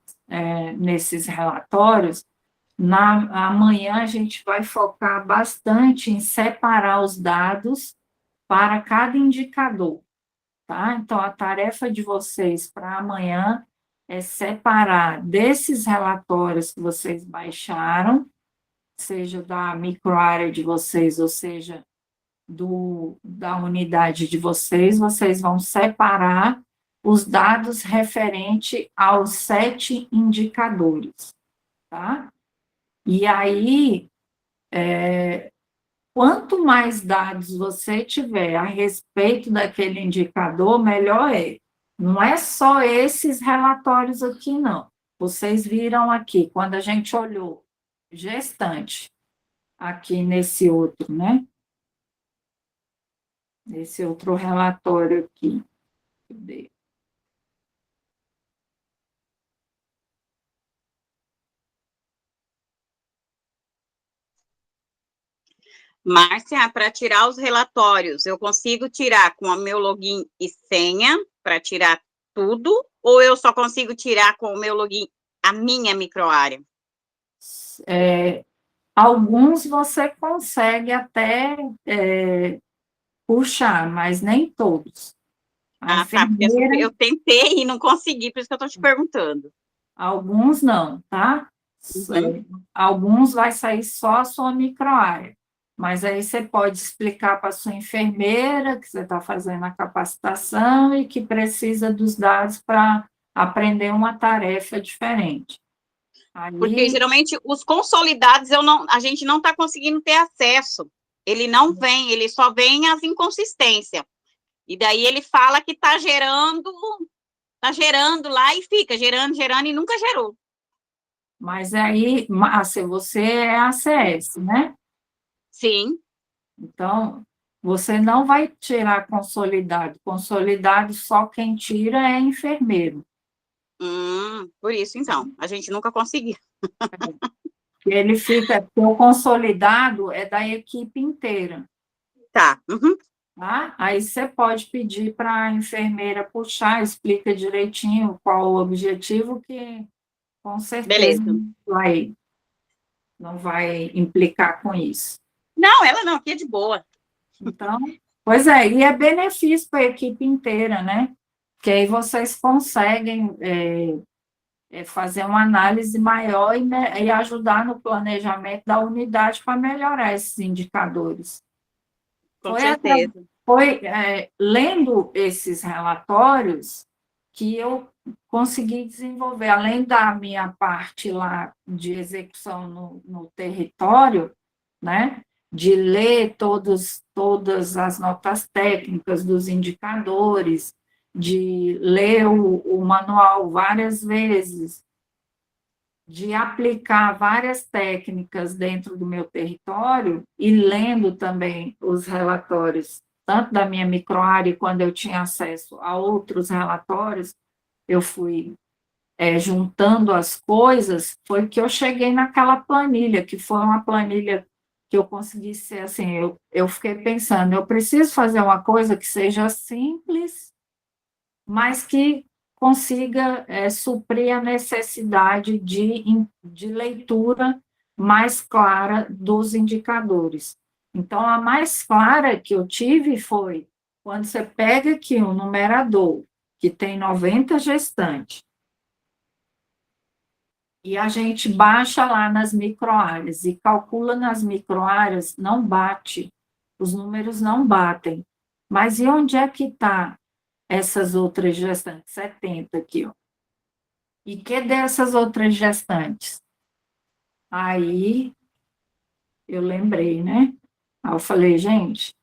nesses relatórios. Amanhã a gente vai focar bastante em separar os dados para cada indicador, tá? Então, a tarefa de vocês para amanhã é separar desses relatórios que vocês baixaram, seja da microárea de vocês, ou seja, da unidade de vocês vão separar os dados referente aos 7 indicadores, tá? E aí, quanto mais dados você tiver a respeito daquele indicador, melhor é. Não é só esses relatórios aqui, não. Vocês viram aqui, quando a gente olhou gestante, aqui nesse outro, né? Nesse outro relatório aqui. Cadê? Márcia, para tirar os relatórios, eu consigo tirar com o meu login e senha, para tirar tudo, ou eu só consigo tirar com o meu login a minha microárea? Alguns você consegue até puxar, mas nem todos. Tá, porque eu tentei e não consegui, por isso que eu estou te perguntando. Alguns não, tá? Alguns vai sair só a sua microárea. Mas aí você pode explicar para a sua enfermeira que você está fazendo a capacitação e que precisa dos dados para aprender uma tarefa diferente. Aí, porque geralmente os consolidados a gente não está conseguindo ter acesso. Ele não vem, ele só vem as inconsistências. E daí ele fala que está gerando lá e fica gerando e nunca gerou. Mas aí, Márcia, você é ACS, né? Sim. Então, você não vai tirar consolidado. Consolidado só quem tira é enfermeiro. Por isso, então, a gente nunca conseguiu. Ele fica, o consolidado é da equipe inteira. Tá. tá? Aí você pode pedir para a enfermeira puxar, explica direitinho qual o objetivo, que com certeza Beleza. não vai implicar com isso. Não, ela não, aqui é de boa. Então, pois é, e é benefício para a equipe inteira, né? Porque aí vocês conseguem fazer uma análise maior e ajudar no planejamento da unidade para melhorar esses indicadores. Com certeza. Foi lendo esses relatórios que eu consegui desenvolver, além da minha parte lá de execução no território, né, de ler todas as notas técnicas dos indicadores, de ler o manual várias vezes, de aplicar várias técnicas dentro do meu território e lendo também os relatórios, tanto da minha microárea, quando eu tinha acesso a outros relatórios, eu fui juntando as coisas, foi que eu cheguei naquela planilha, que foi uma planilha que eu consegui ser assim, eu fiquei pensando, eu preciso fazer uma coisa que seja simples, mas que consiga suprir a necessidade de leitura mais clara dos indicadores. Então, a mais clara que eu tive foi quando você pega aqui um numerador que tem 90 gestantes, e a gente baixa lá nas microáreas e calcula nas microáreas, não bate, os números não batem. Mas e onde é que está essas outras gestantes? 70 aqui, ó. E que dessas outras gestantes? Aí eu lembrei, né? Aí eu falei, gente,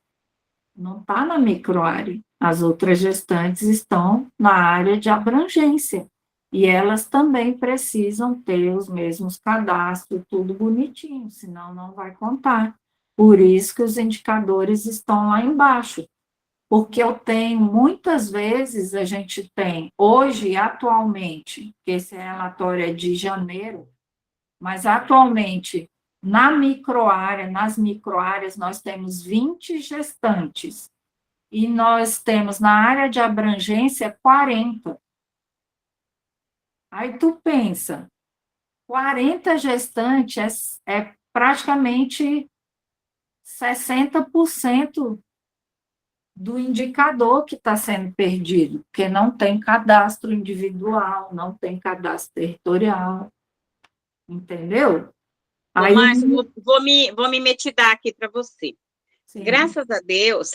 não está na microárea. As outras gestantes estão na área de abrangência. E elas também precisam ter os mesmos cadastros, tudo bonitinho, senão não vai contar. Por isso que os indicadores estão lá embaixo. Porque eu tenho, muitas vezes, a gente tem, hoje, atualmente, que esse relatório é de janeiro, mas atualmente, nas microáreas, nós temos 20 gestantes, e nós temos, na área de abrangência, 40. Aí tu pensa, 40 gestantes é praticamente 60% do indicador que está sendo perdido, porque não tem cadastro individual, não tem cadastro territorial, entendeu? Ô, Aí, Márcia, vou me metidar aqui para você. sim, Graças a Deus,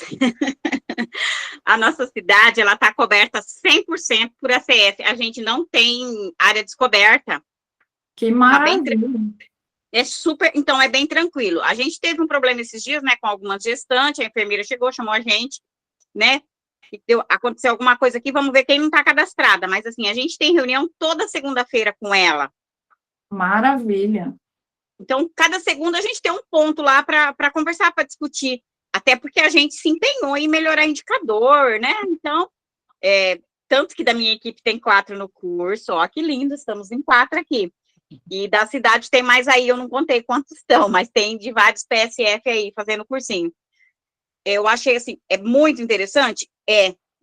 a nossa cidade ela está coberta 100% por ACS. A gente não tem área descoberta. que Tá bem, maravilha. é super, então é bem tranquilo. A gente teve um problema esses dias, né, com algumas gestantes, a enfermeira chegou, chamou a gente, né, e aconteceu alguma coisa aqui, vamos ver quem não está cadastrada, mas assim, a gente tem reunião toda segunda-feira com ela. Maravilha. Então, cada segunda a gente tem um ponto lá para conversar, para discutir, até porque a gente se empenhou em melhorar indicador, né, então, tanto que da minha equipe tem 4 no curso, ó, que lindo, estamos em 4 aqui. E da cidade tem mais aí, eu não contei quantos estão, mas tem de vários PSF aí fazendo cursinho. Eu achei assim, é muito interessante?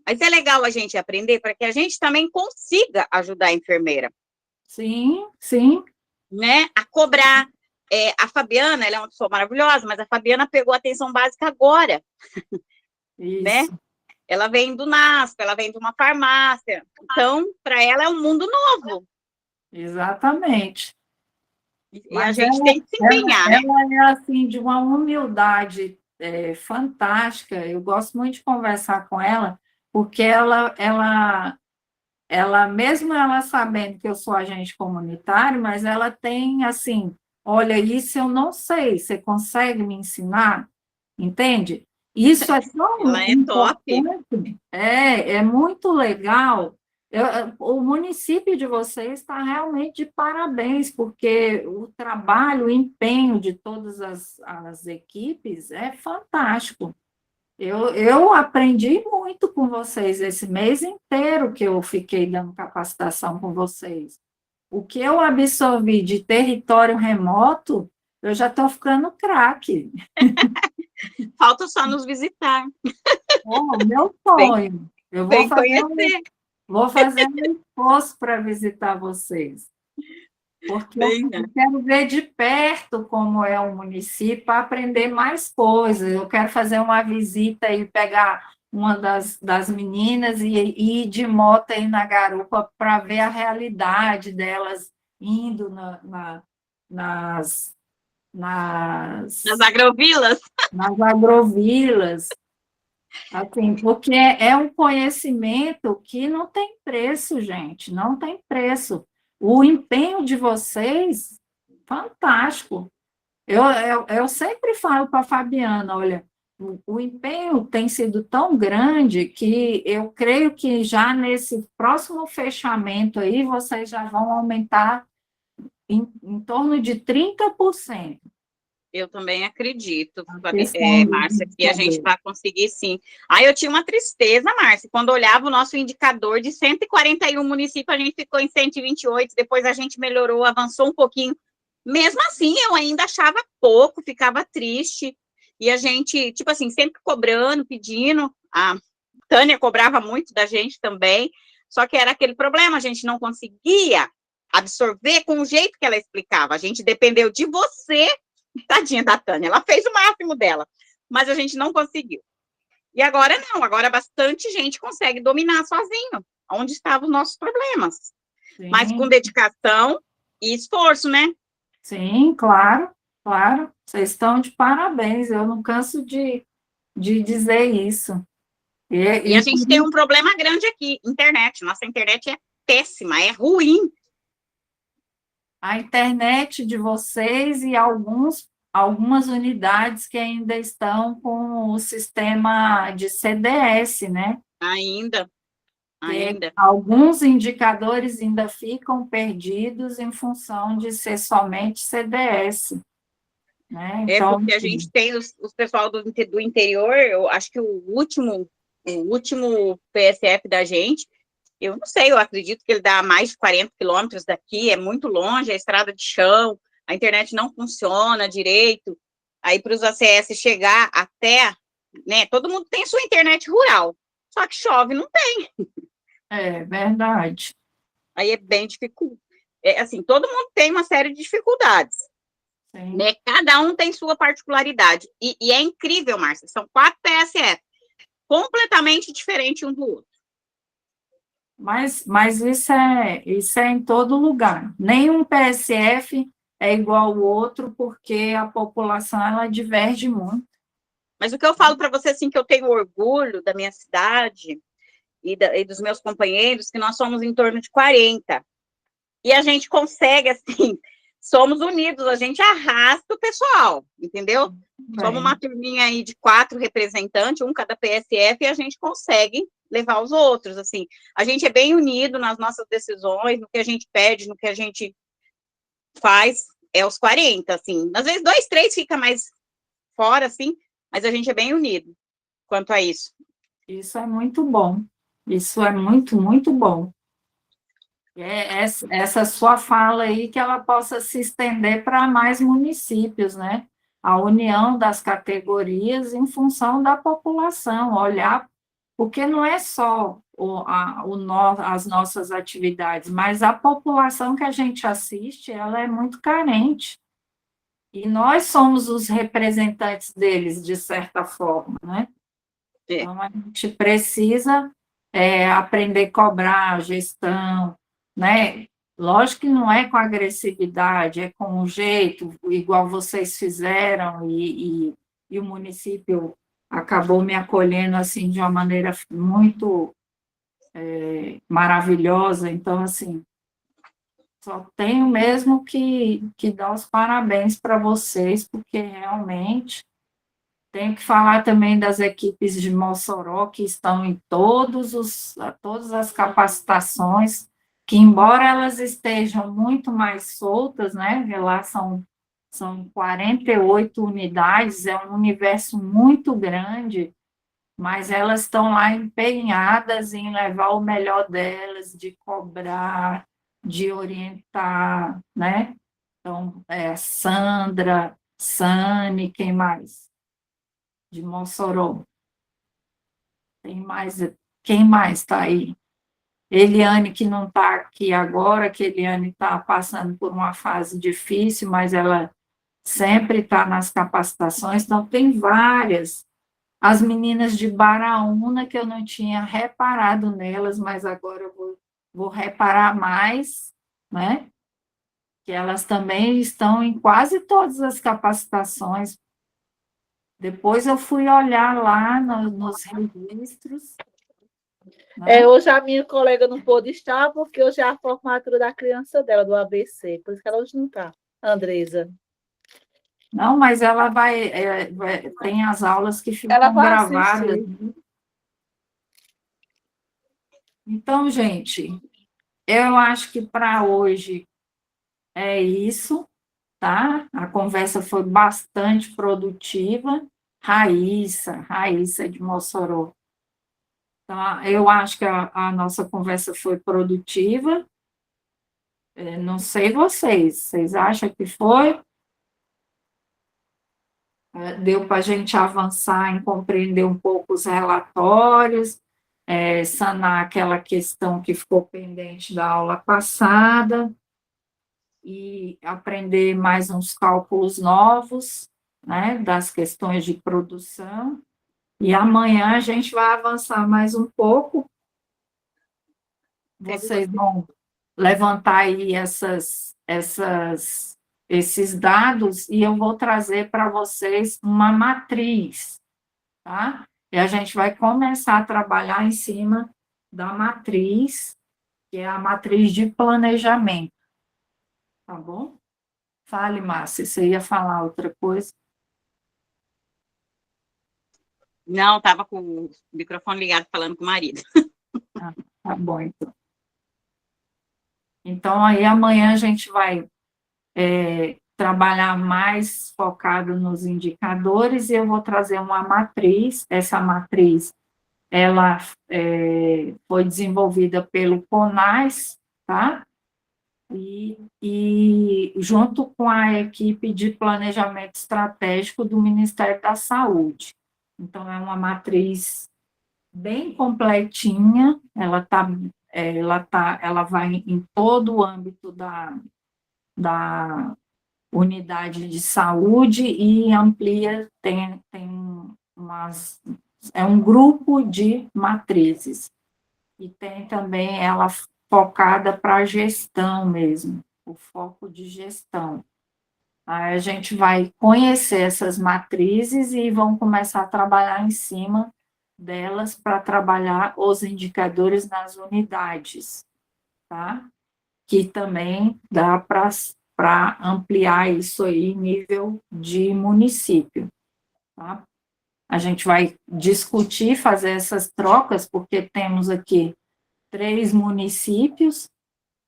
Mas é legal a gente aprender para que a gente também consiga ajudar a enfermeira. Sim, sim. Né? A cobrar. A Fabiana, ela é uma pessoa maravilhosa, mas a Fabiana pegou a atenção básica agora. Isso. Né? Ela vem do NASP, ela vem de uma farmácia. Então, para ela é um mundo novo. Exatamente. E a gente tem que se empenhar, né? Ela é, assim, de uma humildade fantástica. Eu gosto muito de conversar com ela, porque ela, mesmo ela sabendo que eu sou agente comunitário, mas ela tem, assim, olha, isso eu não sei, você consegue me ensinar? Entende? Isso é tão Ela é top. importante. É muito legal. O município de vocês está realmente de parabéns, porque o trabalho, o empenho de todas as equipes é fantástico. Eu aprendi muito com vocês esse mês inteiro que eu fiquei dando capacitação com vocês. O que eu absorvi de território remoto, eu já estou ficando craque. Falta só nos visitar, Oh, meu vem, sonho. Eu vem conhecer, vou fazer um esforço para visitar vocês, porque eu vem, né? quero ver de perto como é o município para aprender mais coisas. Eu quero fazer uma visita e pegar uma das meninas e ir de moto aí na garupa para ver a realidade delas indo nas, Nas nas, agrovilas. nas agrovilas. Assim, porque é um conhecimento que não tem preço, gente, não tem preço. O empenho de vocês, fantástico. Eu sempre falo para a Fabiana, olha, o empenho tem sido tão grande que eu creio que já nesse próximo fechamento aí, vocês já vão aumentar em torno de 30%. Eu também acredito, A questão Márcia, que a gente indicador. vai conseguir sim. Aí eu tinha uma tristeza, Márcia, quando olhava o nosso indicador de 141 municípios, a gente ficou em 128, depois a gente melhorou, avançou um pouquinho. Mesmo assim, eu ainda achava pouco, ficava triste. E a gente, tipo assim, sempre cobrando, pedindo. A Tânia cobrava muito da gente também, só que era aquele problema, a gente não conseguia absorver com o jeito que ela explicava. A gente dependeu de você. Tadinha da Tânia, ela fez o máximo dela, mas a gente não conseguiu. E agora não, agora bastante gente consegue dominar sozinho, onde estavam os nossos problemas. Mas com Sim, dedicação e esforço, né? sim, claro, claro. Vocês estão de parabéns, eu não canso de dizer isso. E a gente tem um problema grande aqui, internet. Nossa internet é péssima, é ruim. A internet de vocês e algumas unidades que ainda estão com o sistema de CDS, né? Ainda. Alguns indicadores ainda ficam perdidos em função de ser somente CDS, né? É Então, porque a gente tem os pessoal do interior, eu acho que o último PSF da gente, eu não sei, eu acredito que ele dá mais de 40 quilômetros daqui, é muito longe, a estrada de chão, a internet não funciona direito, aí para os ACS chegar até, né, todo mundo tem sua internet rural, só que chove, não tem, é verdade. aí é bem difícil, assim, todo mundo tem uma série de dificuldades, Sim. né, cada um tem sua particularidade, e é incrível, Márcia, são 4 PSF, completamente diferentes um do outro. Mas isso é em todo lugar. Nenhum PSF é igual ao outro, porque a população ela diverge muito. Mas o que eu falo para você, assim, que eu tenho orgulho da minha cidade e dos meus companheiros, que nós somos em torno de 40. E a gente consegue, assim, somos unidos, a gente arrasta o pessoal, entendeu? Somos uma turminha aí de 4 representantes, um cada PSF, e a gente consegue levar os outros, assim. A gente é bem unido nas nossas decisões, no que a gente pede, no que a gente faz, é os 40, assim. Às vezes 2, 3 fica mais fora, assim, mas a gente é bem unido quanto a isso. Isso é muito bom. Isso é muito, muito bom. Essa sua fala aí, que ela possa se estender para mais municípios, né? A união das categorias em função da população, olhar, porque não é só as nossas atividades, mas a população que a gente assiste, ela é muito carente. E nós somos os representantes deles, de certa forma, né? É. Então, a gente precisa aprender a cobrar, gestão, né? Lógico que não é com agressividade, é com um jeito, igual vocês fizeram, e o município acabou me acolhendo assim de uma maneira muito maravilhosa. Então, assim, só tenho mesmo que dar os parabéns para vocês, porque realmente tenho que falar também das equipes de Mossoró, que estão em todas as capacitações, que embora elas estejam muito mais soltas, né, lá são 48 unidades, é um universo muito grande, mas elas estão lá empenhadas em levar o melhor delas, de cobrar, de orientar, né? Então, Sandra, Sane, quem mais? de Mossoró. Quem mais está aí? Eliane, que não está aqui agora, que Eliane está passando por uma fase difícil, mas ela sempre está nas capacitações, então tem várias. As meninas de Baraúna, que eu não tinha reparado nelas, mas agora eu vou reparar mais, né? Que elas também estão em quase todas as capacitações. Depois eu fui olhar lá nos registros. Né? Hoje a minha colega não pôde estar, porque hoje é a formatura da criança dela, do ABC, por isso que ela hoje não está, Andresa. Não, mas ela tem as aulas que ficam Ela vai gravadas. assistir. Então, gente, eu acho que para hoje é isso, tá? A conversa foi bastante produtiva. Raíssa de Mossoró. Tá? Eu acho que a nossa conversa foi produtiva. Não sei vocês acham que foi? Deu para a gente avançar em compreender um pouco os relatórios, sanar aquela questão que ficou pendente da aula passada e aprender mais uns cálculos novos, né, das questões de produção. E amanhã a gente vai avançar mais um pouco. Vocês vão levantar aí esses dados e eu vou trazer para vocês uma matriz, tá? E a gente vai começar a trabalhar em cima da matriz, que é a matriz de planejamento, tá bom? Fale, Márcia, você ia falar outra coisa? Não, estava com o microfone ligado falando com o marido. Tá bom, então. Então, aí amanhã a gente vai trabalhar mais focado nos indicadores e eu vou trazer uma matriz. Essa matriz, ela foi desenvolvida pelo CONAS, tá? E junto com a equipe de planejamento estratégico do Ministério da Saúde. Então, é uma matriz bem completinha, ela vai em todo o âmbito da unidade de saúde e amplia, é um grupo de matrizes. E tem também ela focada para a gestão mesmo, o foco de gestão. Aí a gente vai conhecer essas matrizes e vamos começar a trabalhar em cima delas para trabalhar os indicadores nas unidades, tá? Que também dá para ampliar isso aí nível de município, tá? A gente vai discutir, fazer essas trocas, porque temos aqui 3 municípios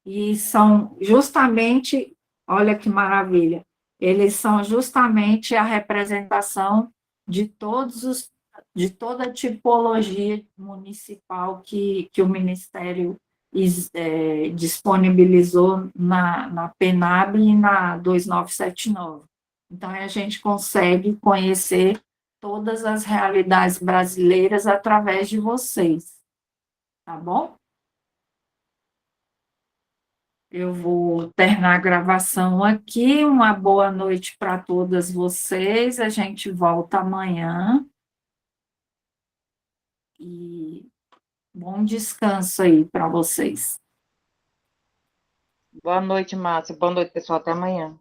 e são justamente, olha que maravilha, eles são justamente a representação de toda a tipologia municipal que o Ministério disponibilizou na PENAB e na 2979. Então, a gente consegue conhecer todas as realidades brasileiras através de vocês, tá bom? Eu vou terminar a gravação aqui. Uma boa noite para todas vocês. A gente volta amanhã. E bom descanso aí para vocês. Boa noite, Márcia. Boa noite, pessoal. Até amanhã.